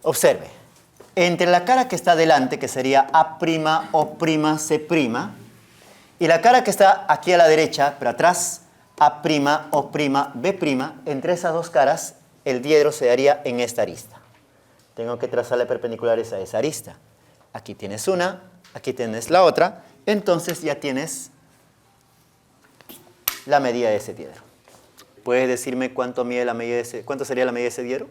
Observe. Entre la cara que está delante, que sería A' o' C', y la cara que está aquí a la derecha, pero atrás, A' o' B', entre esas dos caras, el diedro se daría en esta arista. Tengo que trazarle perpendiculares a esa arista. Aquí tienes una, aquí tienes la otra, entonces ya tienes la medida de ese diedro. ¿Puedes decirme cuánto sería la medida de ese diedro?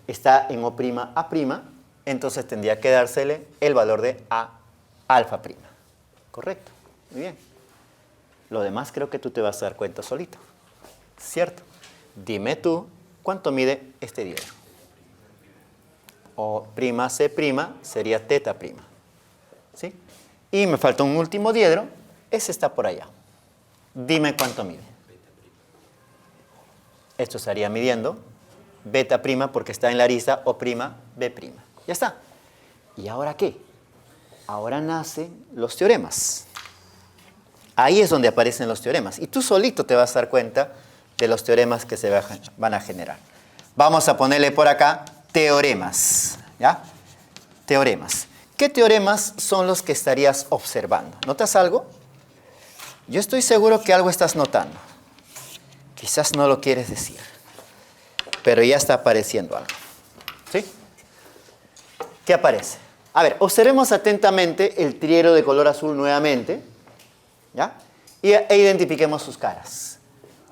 Está en O'A', entonces tendría que dársele el valor de A alfa prima. Correcto, muy bien. Lo demás creo que tú te vas a dar cuenta solito, ¿cierto? Dime tú, ¿cuánto mide este diedro? O'C' sería teta prima, ¿sí? Y me falta un último diedro, ese está por allá. Dime cuánto mide. Esto estaría midiendo beta prima porque está en la arista O'B'. Ya está. ¿Y ahora qué? Ahora nacen los teoremas. Ahí es donde aparecen los teoremas. Y tú solito te vas a dar cuenta de los teoremas que se van a generar. Vamos a ponerle por acá teoremas. ¿Ya? Teoremas. ¿Qué teoremas son los que estarías observando? ¿Notas algo? Yo estoy seguro que algo estás notando. Quizás no lo quieres decir, pero ya está apareciendo algo. ¿Sí? ¿Qué aparece? A ver, observemos atentamente el triedro de color azul nuevamente, ¿ya? E identifiquemos sus caras.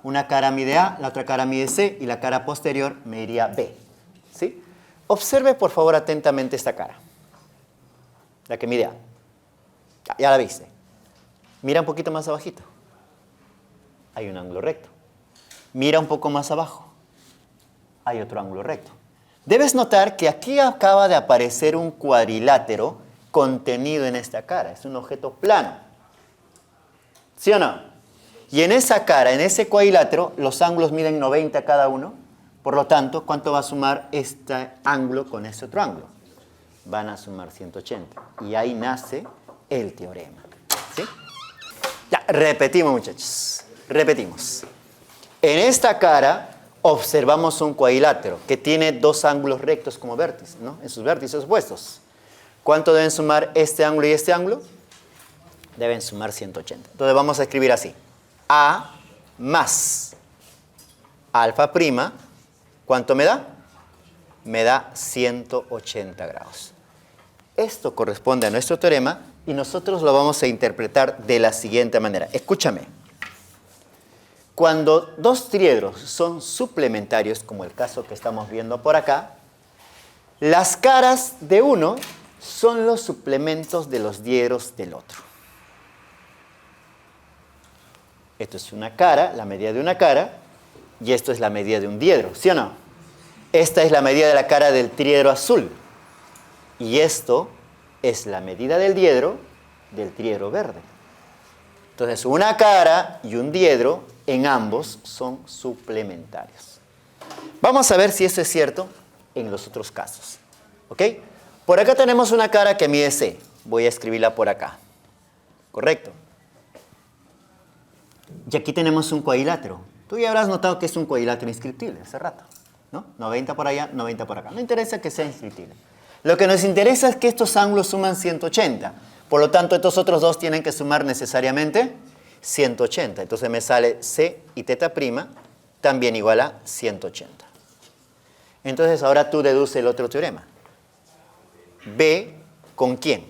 Una cara mide A, la otra cara mide C y la cara posterior mediría B. ¿Sí? Observe por favor atentamente esta cara. La que mide A. Ya la viste. Mira un poquito más abajito. Hay un ángulo recto. Mira un poco más abajo. Hay otro ángulo recto. Debes notar que aquí acaba de aparecer un cuadrilátero contenido en esta cara. Es un objeto plano. ¿Sí o no? Y en esa cara, en ese cuadrilátero, los ángulos miden 90 cada uno. Por lo tanto, ¿cuánto va a sumar este ángulo con este otro ángulo? Van a sumar 180. Y ahí nace el teorema. ¿Sí? Ya, repetimos, muchachos. Repetimos. En esta cara observamos un cuadrilátero que tiene dos ángulos rectos como vértices, ¿no? En sus vértices opuestos. ¿Cuánto deben sumar este ángulo y este ángulo? Deben sumar 180. Entonces vamos a escribir así. A más alfa prima, ¿cuánto me da? Me da 180 grados. Esto corresponde a nuestro teorema y nosotros lo vamos a interpretar de la siguiente manera. Escúchame. Cuando dos triedros son suplementarios, como el caso que estamos viendo por acá, las caras de uno son los suplementos de los diedros del otro. Esto es una cara, la medida de una cara, y esto es la medida de un diedro, ¿sí o no? Esta es la medida de la cara del triedro azul, y esto es la medida del diedro verde. Entonces, una cara y un diedro en ambos son suplementarios. Vamos a ver si eso es cierto en los otros casos. ¿Ok? Por acá tenemos una cara que mide C. Voy a escribirla por acá. ¿Correcto? Y aquí tenemos un cuadrilátero. Tú ya habrás notado que es un cuadrilátero inscriptible hace rato, ¿no? 90 por allá, 90 por acá. No interesa que sea inscriptible. Lo que nos interesa es que estos ángulos suman 180. Por lo tanto, estos otros dos tienen que sumar necesariamente 180. Entonces me sale C y teta prima también igual a 180. Entonces ahora tú deduces el otro teorema. B, ¿con quién?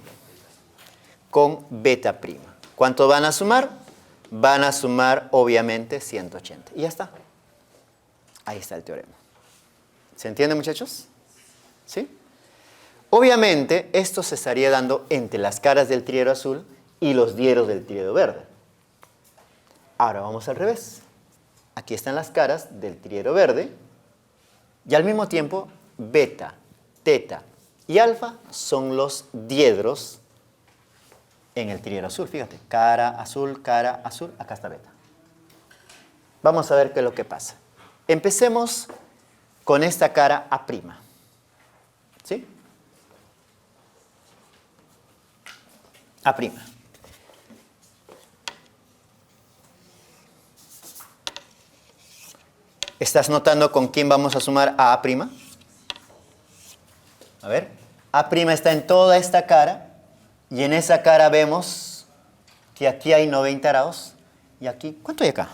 Con beta prima. ¿Cuánto van a sumar? Van a sumar obviamente 180. Y ya está. Ahí está el teorema. ¿Se entiende, muchachos? ¿Sí? Obviamente esto se estaría dando entre las caras del triedro azul y los diedros del triedro verde. Ahora vamos al revés. Aquí están las caras del triedro verde y al mismo tiempo beta, teta y alfa son los diedros en el triedro azul. Fíjate, cara azul, acá está beta. Vamos a ver qué es lo que pasa. Empecemos con esta cara A'. ¿Sí? A'. ¿Estás notando con quién vamos a sumar a A'? A ver, A' está en toda esta cara y en esa cara vemos que aquí hay 90 grados y aquí, ¿cuánto hay acá?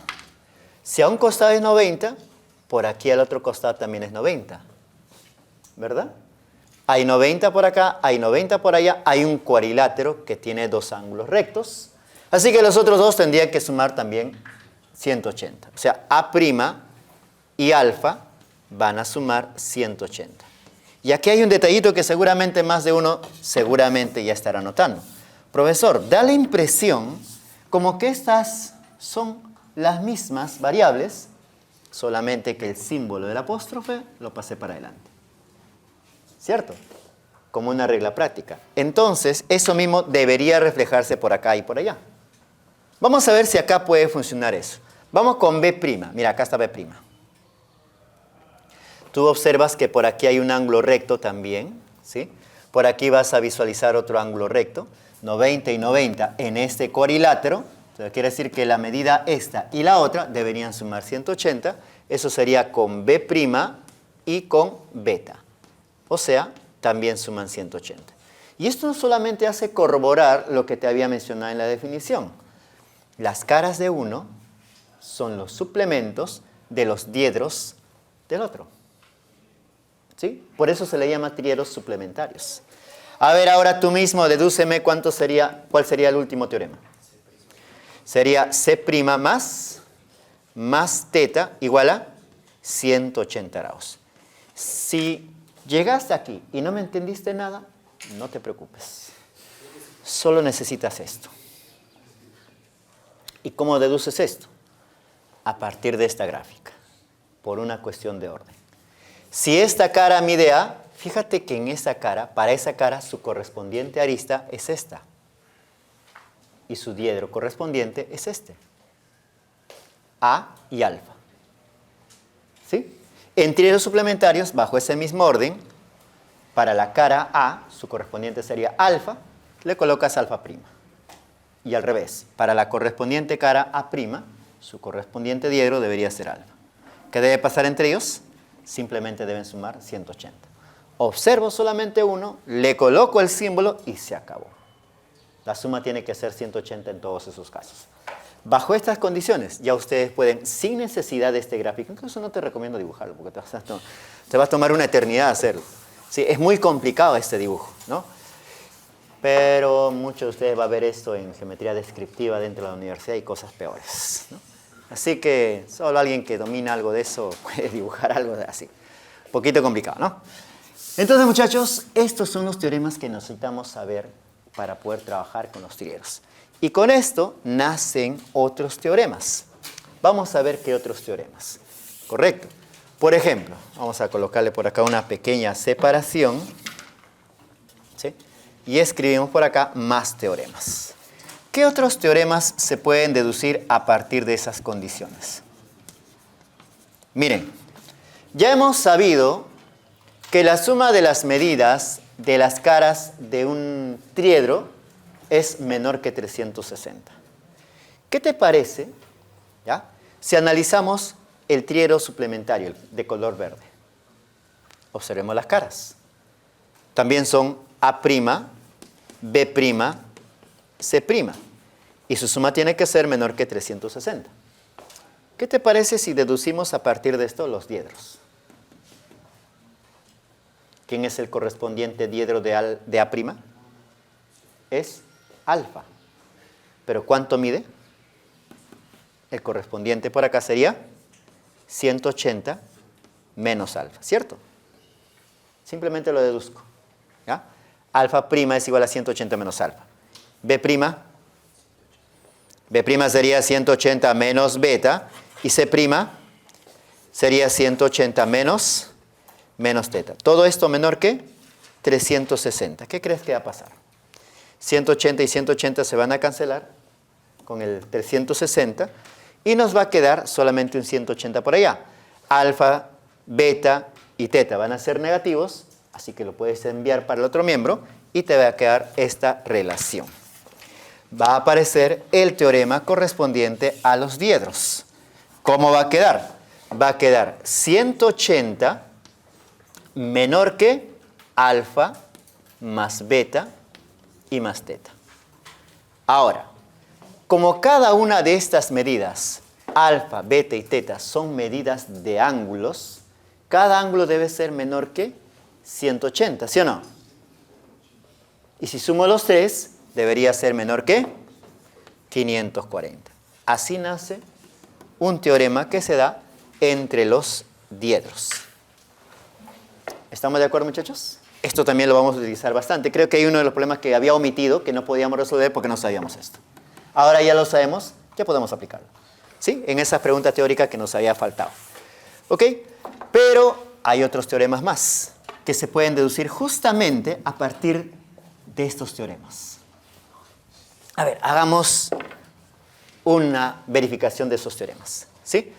Si a un costado es 90, por aquí al otro costado también es 90, ¿verdad? Hay 90 por acá, hay 90 por allá, hay un cuadrilátero que tiene dos ángulos rectos, así que los otros dos tendrían que sumar también 180. O sea, A' y alfa van a sumar 180. Y aquí hay un detallito que seguramente más de uno seguramente ya estará notando. Profesor, da la impresión como que estas son las mismas variables, solamente que el símbolo del apóstrofe lo pasé para adelante. ¿Cierto? Como una regla práctica. Entonces, eso mismo debería reflejarse por acá y por allá. Vamos a ver si acá puede funcionar eso. Vamos con B'. Mira, acá está B'. Tú observas que por aquí hay un ángulo recto también, ¿sí? Por aquí vas a visualizar otro ángulo recto, 90 y 90 en este cuadrilátero. Entonces, quiere decir que la medida esta y la otra deberían sumar 180. Eso sería con B' y con beta. O sea, también suman 180. Y esto no solamente hace corroborar lo que te había mencionado en la definición. Las caras de uno son los suplementos de los diedros del otro. ¿Sí? Por eso se le llama triedros suplementarios. A ver, ahora tú mismo dedúceme cuál sería el último teorema. Sería C' más teta igual a 180 grados. Si Llegaste aquí y no me entendiste nada, no te preocupes. Solo necesitas esto. ¿Y cómo deduces esto? A partir de esta gráfica, por una cuestión de orden. Si esta cara mide A, fíjate que en esa cara, para esa cara, su correspondiente arista es esta. Y su diedro correspondiente es este. A y alfa. ¿Sí? En triedros suplementarios, bajo ese mismo orden, para la cara A, su correspondiente sería alfa, le colocas alfa prima. Y al revés, para la correspondiente cara A prima, su correspondiente diedro debería ser alfa. ¿Qué debe pasar entre ellos? Simplemente deben sumar 180. Observo solamente uno, le coloco el símbolo y se acabó. La suma tiene que ser 180 en todos esos casos. Bajo estas condiciones, ya ustedes pueden, sin necesidad de este gráfico, incluso no te recomiendo dibujarlo, porque te va a tomar una eternidad hacerlo. Sí, es muy complicado este dibujo, ¿no? Pero muchos de ustedes van a ver esto en geometría descriptiva dentro de la universidad y cosas peores, ¿no? Así que solo alguien que domina algo de eso puede dibujar algo así. Un poquito complicado, ¿no? Entonces, muchachos, estos son los teoremas que necesitamos saber para poder trabajar con los triedros. Y con esto nacen otros teoremas. Vamos a ver qué otros teoremas. ¿Correcto? Por ejemplo, vamos a colocarle por acá una pequeña separación. ¿Sí? Y escribimos por acá más teoremas. ¿Qué otros teoremas se pueden deducir a partir de esas condiciones? Miren, ya hemos sabido que la suma de las medidas de las caras de un triedro es menor que 360. ¿Qué te parece, ya, si analizamos el triedro suplementario el de color verde? Observemos las caras. También son A', B', C'. Y su suma tiene que ser menor que 360. ¿Qué te parece si deducimos a partir de esto los diedros? ¿Quién es el correspondiente diedro de A'? Es alfa. ¿Pero cuánto mide? El correspondiente por acá sería 180 menos alfa, ¿cierto? Simplemente lo deduzco. ¿Ya? Alfa prima es igual a 180 menos alfa. B'. B' sería 180 menos beta. Y C' sería 180 menos teta. Todo esto menor que 360. ¿Qué crees que va a pasar? 180 y 180 se van a cancelar con el 360 y nos va a quedar solamente un 180 por allá. Alfa, beta y teta van a ser negativos, así que lo puedes enviar para el otro miembro y te va a quedar esta relación. Va a aparecer el teorema correspondiente a los diedros. ¿Cómo va a quedar? Va a quedar 180 menor que alfa más beta y más teta. Ahora, como cada una de estas medidas, alfa, beta y teta, son medidas de ángulos, cada ángulo debe ser menor que 180, ¿sí o no? Y si sumo los tres, debería ser menor que 540. Así nace un teorema que se da entre los diedros. ¿Estamos de acuerdo, muchachos? Esto también lo vamos a utilizar bastante. Creo que hay uno de los problemas que había omitido, que no podíamos resolver porque no sabíamos esto. Ahora ya lo sabemos, ya podemos aplicarlo. ¿Sí? En esa pregunta teórica que nos había faltado. ¿Ok? Pero hay otros teoremas más que se pueden deducir justamente a partir de estos teoremas. A ver, hagamos una verificación de esos teoremas. ¿Sí?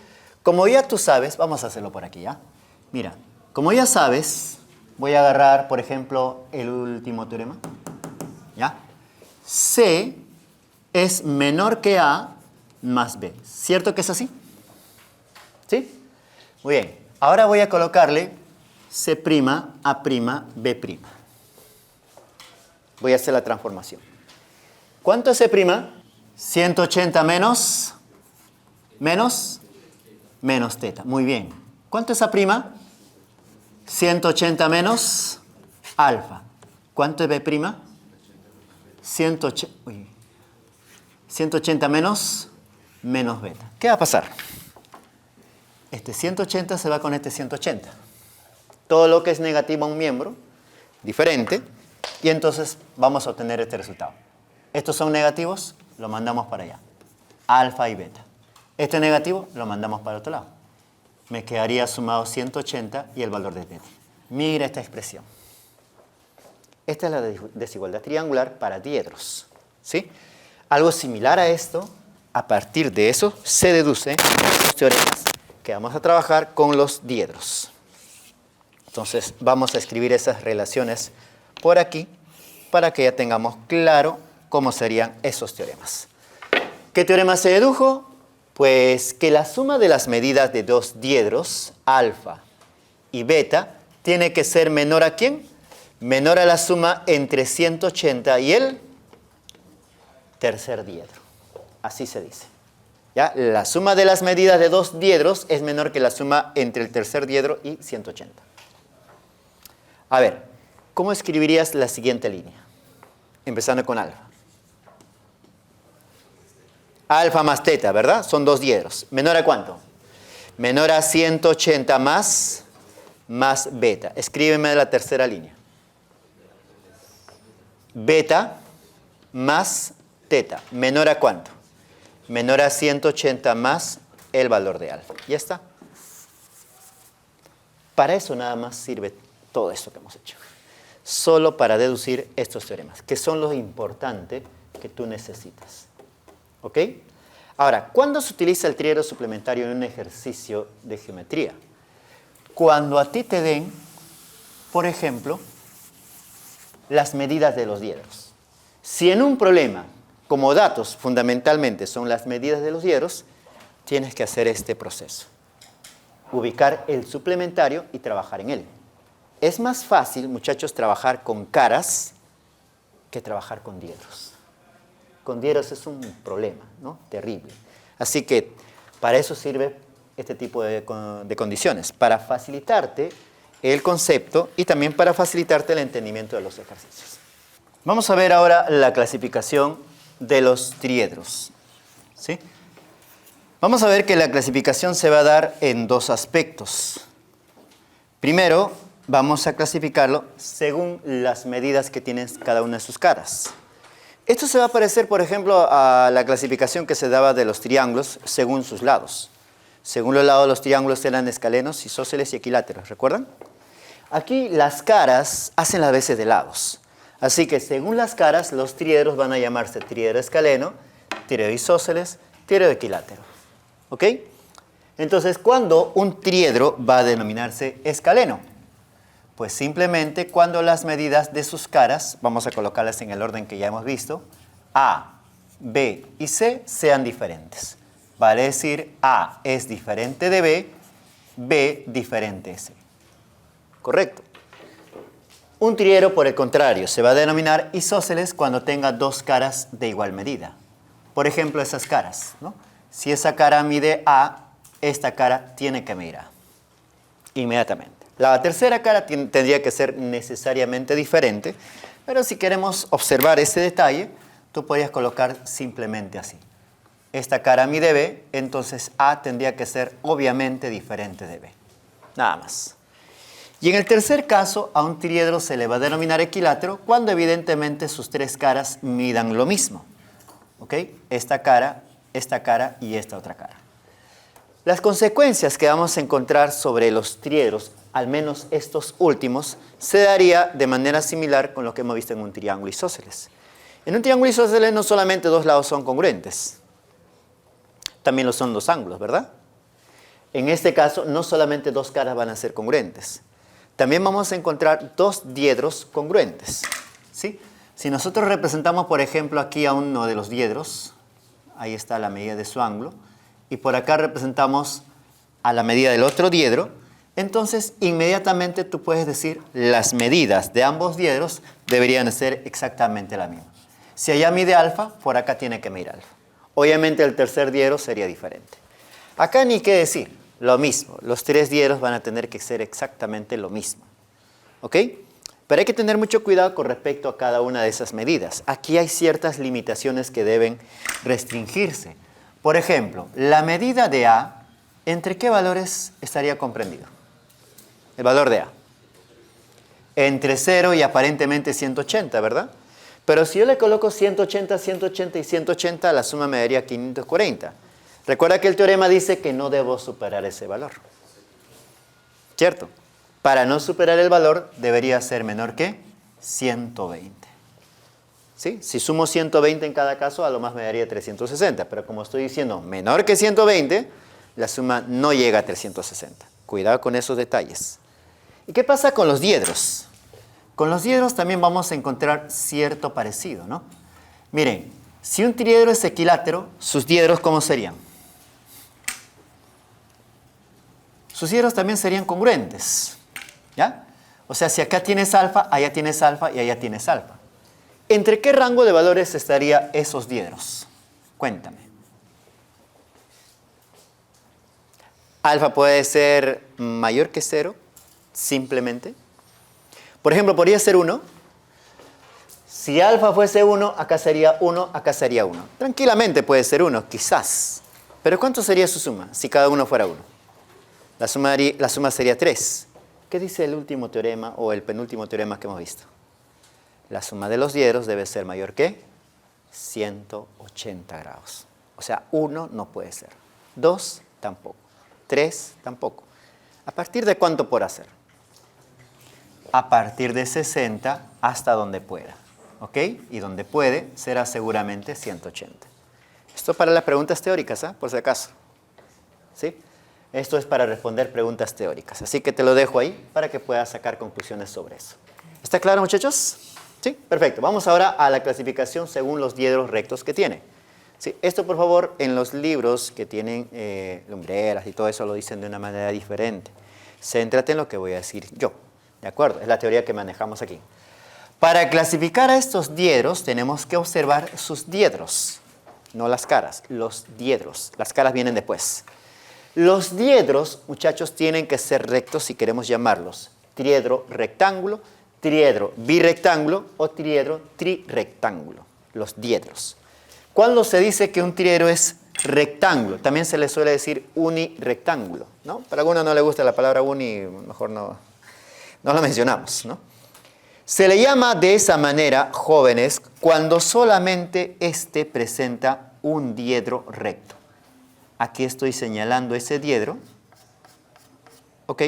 Como ya tú sabes, vamos a hacerlo por aquí, ¿ya? Mira, como ya sabes, voy a agarrar, por ejemplo, el último teorema. ¿Ya? C es menor que A más B. ¿Cierto que es así? ¿Sí? Muy bien. Ahora voy a colocarle C', A', B'. Voy a hacer la transformación. ¿Cuánto es C'? 180 menos teta. Muy bien. ¿Cuánto es A'? 180 menos alfa. ¿Cuánto es B'? 180 menos beta. ¿Qué va a pasar? Este 180 se va con este 180. Todo lo que es negativo a un miembro, diferente, y entonces vamos a obtener este resultado. Estos son negativos, lo mandamos para allá. Alfa y beta. Este negativo lo mandamos para el otro lado. Me quedaría sumado 180 y el valor de beta. Mira esta expresión. Esta es la desigualdad triangular para diedros, ¿sí? Algo similar a esto, a partir de eso se deducen los teoremas que vamos a trabajar con los diedros. Entonces vamos a escribir esas relaciones por aquí para que ya tengamos claro cómo serían esos teoremas. ¿Qué teorema se dedujo? Pues que la suma de las medidas de dos diedros, alfa y beta, tiene que ser menor ¿a quién? Menor a la suma entre 180 y el tercer diedro. Así se dice. ¿Ya? La suma de las medidas de dos diedros es menor que la suma entre el tercer diedro y 180. A ver, ¿cómo escribirías la siguiente línea? Empezando con alfa. Alfa más teta, ¿verdad? Son dos diedros. ¿Menor a cuánto? Menor a 180 más beta. Escríbeme la tercera línea. Beta más teta. ¿Menor a cuánto? Menor a 180 más el valor de alfa. Ya está. Para eso nada más sirve todo esto que hemos hecho. Solo para deducir estos teoremas, que son lo importante que tú necesitas. ¿Ok? Ahora, ¿cuándo se utiliza el triedro suplementario en un ejercicio de geometría? Cuando a ti te den, por ejemplo, las medidas de los diedros. Si en un problema, como datos fundamentalmente son las medidas de los diedros, tienes que hacer este proceso. Ubicar el suplementario y trabajar en él. Es más fácil, muchachos, trabajar con caras que trabajar con diedros. Con diedros es un problema, ¿no? Terrible. Así que para eso sirve este tipo de condiciones, para facilitarte el concepto y también para facilitarte el entendimiento de los ejercicios. Vamos a ver ahora la clasificación de los triedros, ¿sí? Vamos a ver que la clasificación se va a dar en dos aspectos. Primero, vamos a clasificarlo según las medidas que tienen cada una de sus caras. Esto se va a parecer, por ejemplo, a la clasificación que se daba de los triángulos según sus lados. Según los lados, los triángulos eran escalenos, isósceles y equiláteros, ¿recuerdan? Aquí las caras hacen las veces de lados. Así que según las caras, los triedros van a llamarse triedro escaleno, triedro isósceles, triedro equilátero. ¿Ok? Entonces, ¿cuándo un triedro va a denominarse escaleno? Pues simplemente cuando las medidas de sus caras, vamos a colocarlas en el orden que ya hemos visto, A, B y C sean diferentes. Vale decir, A es diferente de B, B diferente de C. ¿Correcto? Un triedro, por el contrario, se va a denominar isósceles cuando tenga dos caras de igual medida. Por ejemplo, esas caras, ¿no? Si esa cara mide A, esta cara tiene que medir A. Inmediatamente. La tercera cara tendría que ser necesariamente diferente, pero si queremos observar ese detalle, tú podrías colocar simplemente así. Esta cara mide B, entonces A tendría que ser obviamente diferente de B. Nada más. Y en el tercer caso, a un triedro se le va a denominar equilátero cuando evidentemente sus tres caras midan lo mismo. ¿Ok? Esta cara y esta otra cara. Las consecuencias que vamos a encontrar sobre los triedros, al menos estos últimos, se daría de manera similar con lo que hemos visto en un triángulo isósceles. En un triángulo isósceles no solamente dos lados son congruentes, también lo son los ángulos, ¿verdad? En este caso, no solamente dos caras van a ser congruentes, también vamos a encontrar dos diedros congruentes, ¿sí? Si nosotros representamos, por ejemplo, aquí a uno de los diedros, ahí está la medida de su ángulo, y por acá representamos a la medida del otro diedro, entonces inmediatamente tú puedes decir las medidas de ambos diedros deberían ser exactamente la misma. Si allá mide alfa, por acá tiene que medir alfa. Obviamente el tercer diedro sería diferente. Acá ni qué decir, lo mismo. Los tres diedros van a tener que ser exactamente lo mismo. ¿Ok? Pero hay que tener mucho cuidado con respecto a cada una de esas medidas. Aquí hay ciertas limitaciones que deben restringirse. Por ejemplo, la medida de A, ¿entre qué valores estaría comprendido? El valor de A. Entre 0 y aparentemente 180, ¿verdad? Pero si yo le coloco 180, 180 y 180, la suma me daría 540. Recuerda que el teorema dice que no debo superar ese valor. ¿Cierto? Para no superar el valor, debería ser menor que 120. ¿Sí? Si sumo 120 en cada caso, a lo más me daría 360. Pero como estoy diciendo menor que 120, la suma no llega a 360. Cuidado con esos detalles. ¿Y qué pasa con los diedros? Con los diedros también vamos a encontrar cierto parecido, ¿no? Miren, si un triedro es equilátero, sus diedros, ¿cómo serían? Sus diedros también serían congruentes, ¿ya? O sea, si acá tienes alfa, allá tienes alfa y allá tienes alfa. ¿Entre qué rango de valores estarían esos diedros? Cuéntame. Alfa puede ser mayor que 0, simplemente. Por ejemplo, podría ser 1. Si alfa fuese 1, acá sería 1, acá sería 1. Tranquilamente puede ser 1, quizás. Pero ¿cuánto sería su suma si cada uno fuera 1? La suma sería 3. ¿Qué dice el último teorema o el penúltimo teorema que hemos visto? La suma de los diedros debe ser mayor que 180 grados. O sea, 1 no puede ser. 2 tampoco. 3 tampoco. ¿A partir de cuánto por hacer? A partir de 60 hasta donde pueda. ¿Ok? Y donde puede será seguramente 180. Esto para las preguntas teóricas, ¿ah? Por si acaso. ¿Sí? Esto es para responder preguntas teóricas. Así que te lo dejo ahí para que puedas sacar conclusiones sobre eso. ¿Está claro, muchachos? Sí, perfecto. Vamos ahora a la clasificación según los diedros rectos que tiene. Sí, esto, por favor, en los libros que tienen lumbreras y todo eso lo dicen de una manera diferente. Céntrate en lo que voy a decir yo. ¿De acuerdo? Es la teoría que manejamos aquí. Para clasificar a estos diedros tenemos que observar sus diedros. No las caras, los diedros. Las caras vienen después. Los diedros, muchachos, tienen que ser rectos si queremos llamarlos triedro rectángulo, triedro birrectángulo o triedro trirectángulo. Los diedros. ¿Cuándo se dice que un triedro es rectángulo? También se le suele decir unirectángulo, ¿no? Para algunos no le gusta la palabra uni, mejor no lo mencionamos, ¿no? Se le llama de esa manera, jóvenes, cuando solamente éste presenta un diedro recto. Aquí estoy señalando ese diedro, ¿ok?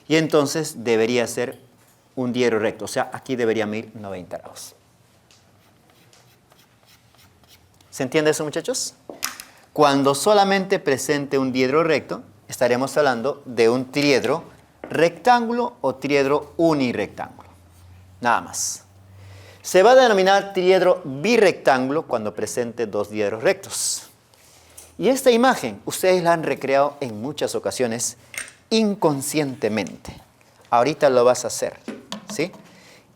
Y entonces debería ser un diedro recto, o sea, aquí debería medir 90 grados. ¿Se entiende eso, muchachos? Cuando solamente presente un diedro recto, estaremos hablando de un triedro rectángulo o triedro unirectángulo. Nada más. Se va a denominar triedro birrectángulo cuando presente dos diedros rectos. Y esta imagen ustedes la han recreado en muchas ocasiones inconscientemente. Ahorita lo vas a hacer, ¿sí?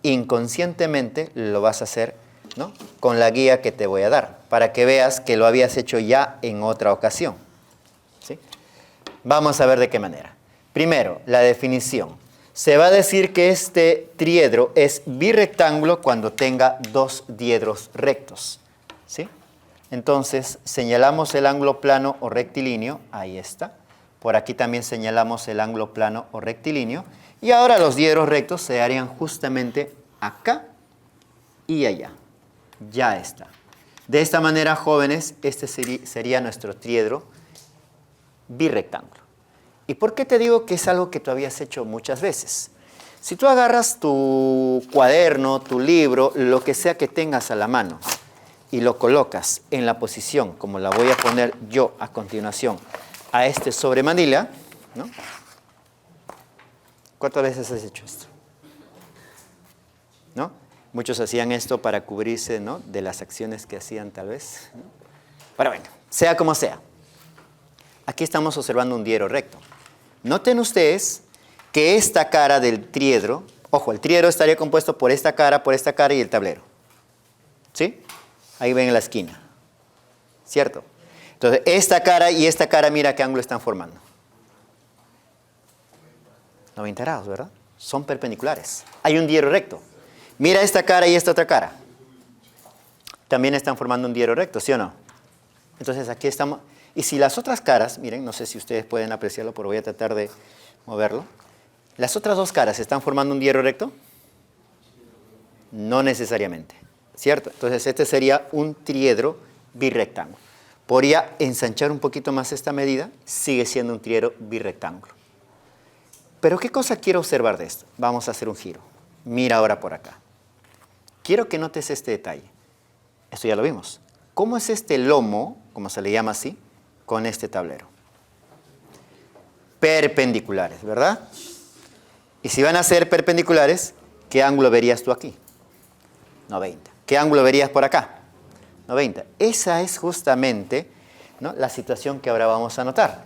Inconscientemente lo vas a hacer, ¿no? Con la guía que te voy a dar, para que veas que lo habías hecho ya en otra ocasión, ¿sí? Vamos a ver de qué manera. Primero, la definición. Se va a decir que este triedro es birrectángulo cuando tenga dos diedros rectos, ¿sí? Entonces, señalamos el ángulo plano o rectilíneo, ahí está. Por aquí también señalamos el ángulo plano o rectilíneo. Y ahora los diedros rectos se harían justamente acá y allá. Ya está. De esta manera, jóvenes, este sería nuestro triedro birrectángulo. ¿Y por qué te digo que es algo que tú habías hecho muchas veces? Si tú agarras tu cuaderno, tu libro, lo que sea que tengas a la mano, y lo colocas en la posición, como la voy a poner yo a continuación, a este sobre Manila, ¿no? ¿Cuántas veces has hecho esto? ¿No? Muchos hacían esto para cubrirse, ¿no?, de las acciones que hacían tal vez, ¿no? Pero bueno, sea como sea. Aquí estamos observando un diedro recto. Noten ustedes que esta cara del triedro, ojo, el triedro estaría compuesto por esta cara y el tablero. ¿Sí? Ahí ven en la esquina. ¿Cierto? Entonces, esta cara y esta cara, mira qué ángulo están formando. 90 grados, ¿verdad? Son perpendiculares. Hay un diedro recto. Mira esta cara y esta otra cara. También están formando un diedro recto, ¿sí o no? Entonces, aquí estamos. Y si las otras caras, miren, no sé si ustedes pueden apreciarlo, pero voy a tratar de moverlo. Las otras dos caras están formando un diedro recto. No necesariamente, ¿cierto? Entonces este sería un triedro birrectángulo. Podría ensanchar un poquito más esta medida, sigue siendo un triedro birrectángulo. Pero ¿qué cosa quiero observar de esto? Vamos a hacer un giro. Mira ahora por acá. Quiero que notes este detalle. Esto ya lo vimos. ¿Cómo es este lomo, como se le llama así, con este tablero? Perpendiculares, ¿verdad? Y si van a ser perpendiculares, ¿qué ángulo verías tú aquí? 90. ¿Qué ángulo verías por acá? 90. Esa es justamente, ¿no?, la situación que ahora vamos a notar.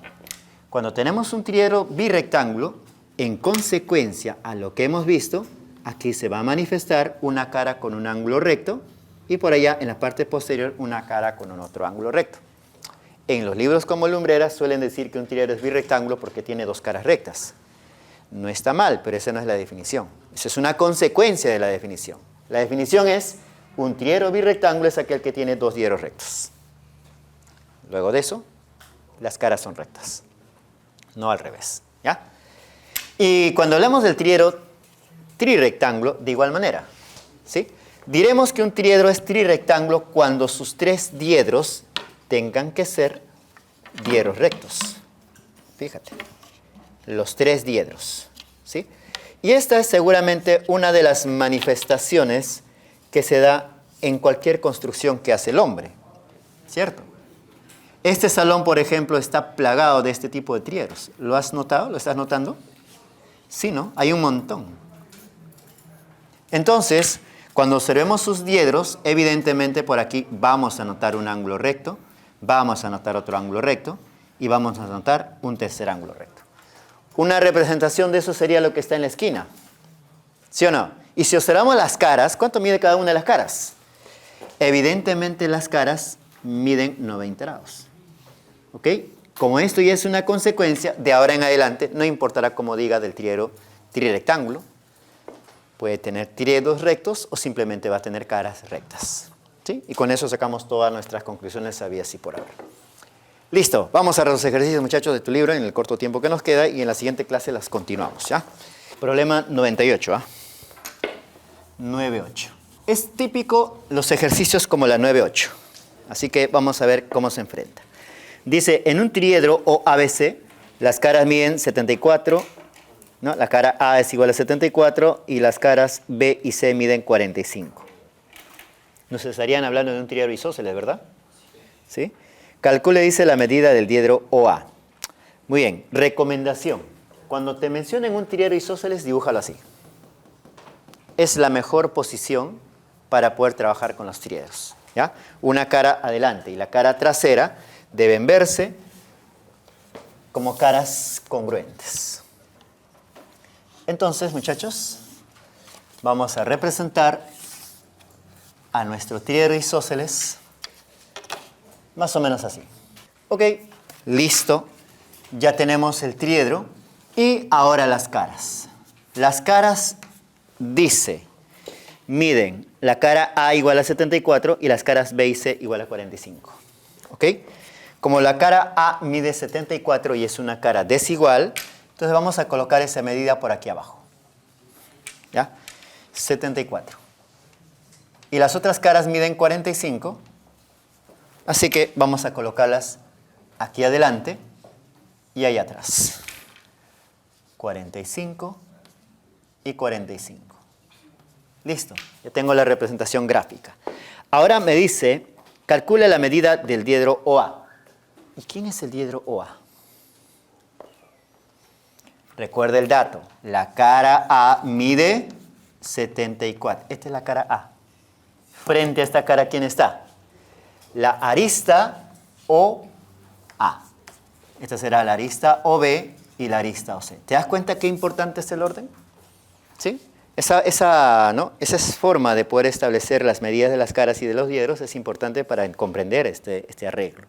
Cuando tenemos un triedro birrectángulo, en consecuencia a lo que hemos visto, aquí se va a manifestar una cara con un ángulo recto y por allá en la parte posterior una cara con un otro ángulo recto. En los libros como Lumbreras suelen decir que un triedro es birrectángulo porque tiene dos caras rectas. No está mal, pero esa no es la definición. Esa es una consecuencia de la definición. La definición es: un triedro birrectángulo es aquel que tiene dos diedros rectos. Luego de eso, las caras son rectas, no al revés, ¿ya? Y cuando hablamos del triedro trirrectángulo, de igual manera, ¿sí? Diremos que un triedro es trirrectángulo cuando sus tres diedros tengan que ser diedros rectos. Fíjate, los tres diedros, ¿sí? Y esta es seguramente una de las manifestaciones que se da en cualquier construcción que hace el hombre, ¿cierto? Este salón, por ejemplo, está plagado de este tipo de triedros. ¿Lo has notado? ¿Lo estás notando? Sí, ¿no? Hay un montón. Entonces, cuando observemos sus diedros, evidentemente por aquí vamos a notar un ángulo recto, vamos a notar otro ángulo recto y vamos a notar un tercer ángulo recto. Una representación de eso sería lo que está en la esquina, ¿sí o no? Y si observamos las caras, ¿cuánto mide cada una de las caras? Evidentemente las caras miden 90 grados. ¿Ok? Como esto ya es una consecuencia, de ahora en adelante, no importará cómo diga del triedro trirrectángulo, puede tener triedros rectos o simplemente va a tener caras rectas, ¿sí? Y con eso sacamos todas nuestras conclusiones sabidas y por ahora. Listo, vamos a los ejercicios, muchachos, de tu libro en el corto tiempo que nos queda y en la siguiente clase las continuamos, ¿ya? Problema 98, ¿ah? 9-8. Es típico los ejercicios como la 9-8, así que vamos a ver cómo se enfrenta. Dice, en un triedro o ABC, las caras miden 74, ¿no? La cara A es igual a 74 y las caras B y C miden 45. Nos estarían hablando de un triedro isósceles, ¿verdad? ¿Sí? Calcule, dice, la medida del diedro OA. Muy bien, recomendación. Cuando te mencionen un triedro isósceles, dibújalo así. Es la mejor posición para poder trabajar con los triedros, ¿ya? Una cara adelante y la cara trasera deben verse como caras congruentes. Entonces, muchachos, vamos a representar a nuestro triedro isósceles más o menos así. Ok, listo. Ya tenemos el triedro y ahora las caras. Las caras, dice, miden la cara A igual a 74 y las caras B y C igual a 45. ¿Ok? Como la cara A mide 74 y es una cara desigual, entonces vamos a colocar esa medida por aquí abajo. ¿Ya? 74. Y las otras caras miden 45, así que vamos a colocarlas aquí adelante y ahí atrás. 45 y 45. Listo, ya tengo la representación gráfica. Ahora me dice, calcula la medida del diedro OA. ¿Y quién es el diedro OA? Recuerda el dato, la cara A mide 74. Esta es la cara A. Frente a esta cara, ¿quién está? La arista OA. Esta será la arista OB y la arista OC. ¿Te das cuenta qué importante es el orden? ¿Sí? Esa forma de poder establecer las medidas de las caras y de los diedros es importante para comprender este arreglo.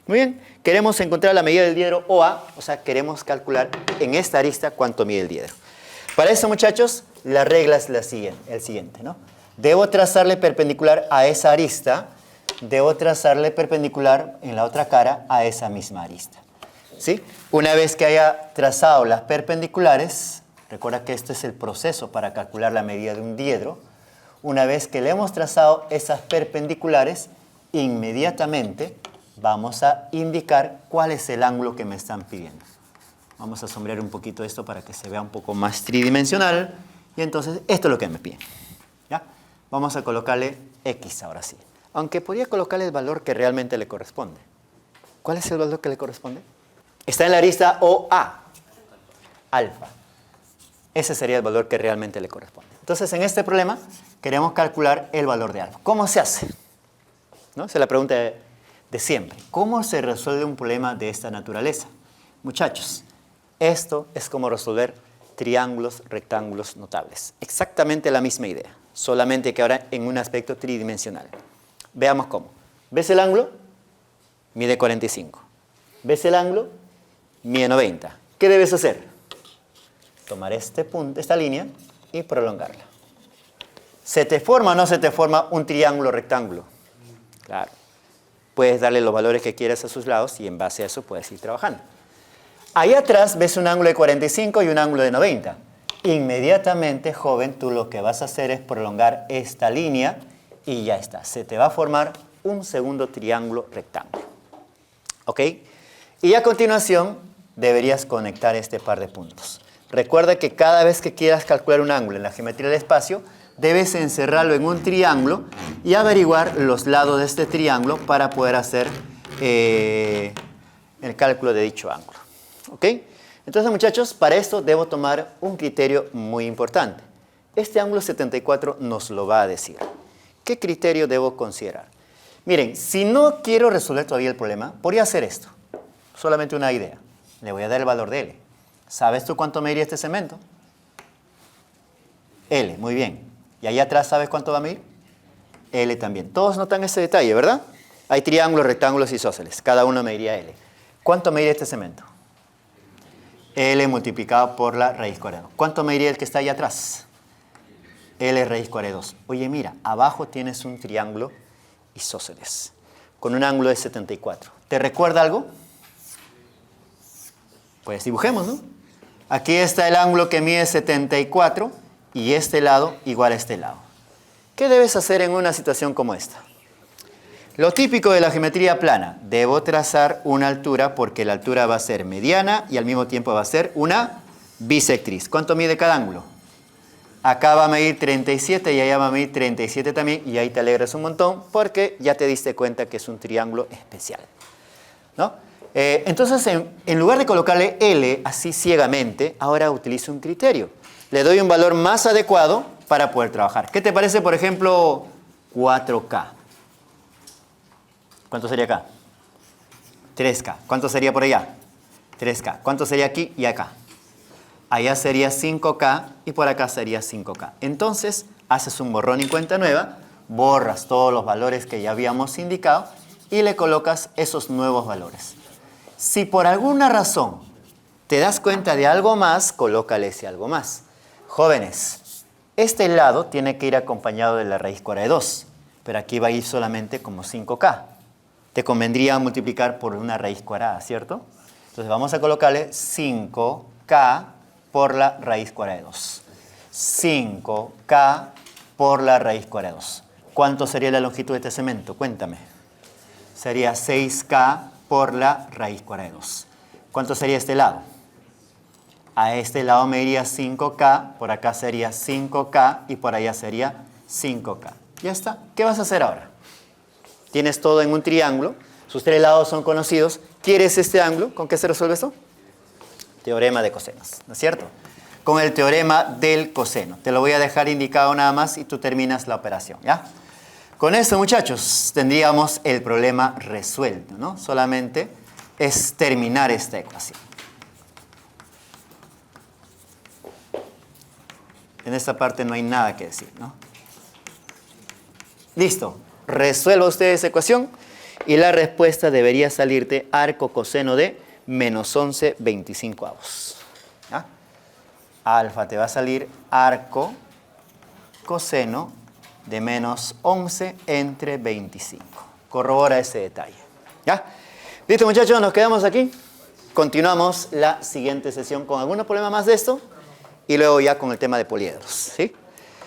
Muy bien, queremos encontrar la medida del diedro OA, o sea, queremos calcular en esta arista cuánto mide el diedro. Para eso, muchachos, la regla es el siguiente, ¿no? Debo trazarle perpendicular a esa arista, debo trazarle perpendicular en la otra cara a esa misma arista, ¿sí? Una vez que haya trazado las perpendiculares, recuerda que este es el proceso para calcular la medida de un diedro. Una vez que le hemos trazado esas perpendiculares, inmediatamente vamos a indicar cuál es el ángulo que me están pidiendo. Vamos a sombrear un poquito esto para que se vea un poco más tridimensional. Y entonces, esto es lo que me piden. ¿Ya? Vamos a colocarle X ahora sí. Aunque podría colocarle el valor que realmente le corresponde. ¿Cuál es el valor que le corresponde? Está en la arista OA. Alfa. Ese sería el valor que realmente le corresponde. Entonces, en este problema, queremos calcular el valor de alfa. ¿Cómo se hace? ¿No? Esa es la pregunta de siempre. ¿Cómo se resuelve un problema de esta naturaleza? Muchachos, esto es como resolver triángulos, rectángulos notables. Exactamente la misma idea, solamente que ahora en un aspecto tridimensional. Veamos cómo. ¿Ves el ángulo? Mide 45. ¿Ves el ángulo? Mide 90. ¿Qué debes hacer? Tomar este punto, esta línea y prolongarla. ¿Se te forma o no se te forma un triángulo rectángulo? Claro. Puedes darle los valores que quieras a sus lados y en base a eso puedes ir trabajando. Ahí atrás ves un ángulo de 45 y un ángulo de 90. Inmediatamente, joven, tú lo que vas a hacer es prolongar esta línea y ya está. Se te va a formar un segundo triángulo rectángulo. ¿Ok? Y a continuación deberías conectar este par de puntos. Recuerda que cada vez que quieras calcular un ángulo en la geometría del espacio, debes encerrarlo en un triángulo y averiguar los lados de este triángulo para poder hacer el cálculo de dicho ángulo. ¿Ok? Entonces, muchachos, para esto debo tomar un criterio muy importante. Este ángulo 74 nos lo va a decir. ¿Qué criterio debo considerar? Miren, si no quiero resolver todavía el problema, podría hacer esto. Solamente una idea. Le voy a dar el valor de L. ¿Sabes tú cuánto mediría este cemento? L, muy bien. ¿Y allá atrás sabes cuánto va a medir? L también. Todos notan ese detalle, ¿verdad? Hay triángulos, rectángulos y isósceles. Cada uno mediría L. ¿Cuánto mediría este cemento? L multiplicado por la raíz cuadrada. ¿Cuánto mediría el que está allá atrás? L raíz cuadrada de 2. Oye, mira, abajo tienes un triángulo isósceles con un ángulo de 74. ¿Te recuerda algo? Pues dibujemos, ¿no? Aquí está el ángulo que mide 74 y este lado igual a este lado. ¿Qué debes hacer en una situación como esta? Lo típico de la geometría plana, debo trazar una altura porque la altura va a ser mediana y al mismo tiempo va a ser una bisectriz. ¿Cuánto mide cada ángulo? Acá va a medir 37 y allá va a medir 37 también y ahí te alegras un montón porque ya te diste cuenta que es un triángulo especial, ¿no? Entonces, en lugar de colocarle L así ciegamente, ahora utilizo un criterio. Le doy un valor más adecuado para poder trabajar. ¿Qué te parece, por ejemplo, 4K? ¿Cuánto sería acá? 3K. ¿Cuánto sería por allá? 3K. ¿Cuánto sería aquí y acá? Allá sería 5K y por acá sería 5K. Entonces, haces un borrón y cuenta nueva, borras todos los valores que ya habíamos indicado y le colocas esos nuevos valores. Si por alguna razón te das cuenta de algo más, colócale ese algo más. Jóvenes, este lado tiene que ir acompañado de la raíz cuadrada de 2, pero aquí va a ir solamente como 5K. Te convendría multiplicar por una raíz cuadrada, ¿cierto? Entonces vamos a colocarle 5K por la raíz cuadrada de 2. 5K por la raíz cuadrada de 2. ¿Cuánto sería la longitud de este cemento? Cuéntame. Sería 6K por la raíz cuadrada de 2. ¿Cuánto sería este lado? A este lado me iría 5K, por acá sería 5K y por allá sería 5K. Ya está. ¿Qué vas a hacer ahora? Tienes todo en un triángulo, sus tres lados son conocidos. ¿Quieres este ángulo? ¿Con qué se resuelve esto? Teorema de cosenos, ¿no es cierto? Con el teorema del coseno. Te lo voy a dejar indicado nada más y tú terminas la operación, ¿ya? Con esto, muchachos, tendríamos el problema resuelto, ¿no? Solamente es terminar esta ecuación. En esta parte no hay nada que decir, ¿no? Listo. Resuelva usted esa ecuación y la respuesta debería salirte arco coseno de menos 11/25. ¿Ya? Alfa te va a salir arco coseno de menos 11 entre 25. Corrobora ese detalle. ¿Ya? Listo, muchachos, nos quedamos aquí. Continuamos la siguiente sesión con algún problema más de esto y luego ya con el tema de poliedros, ¿sí?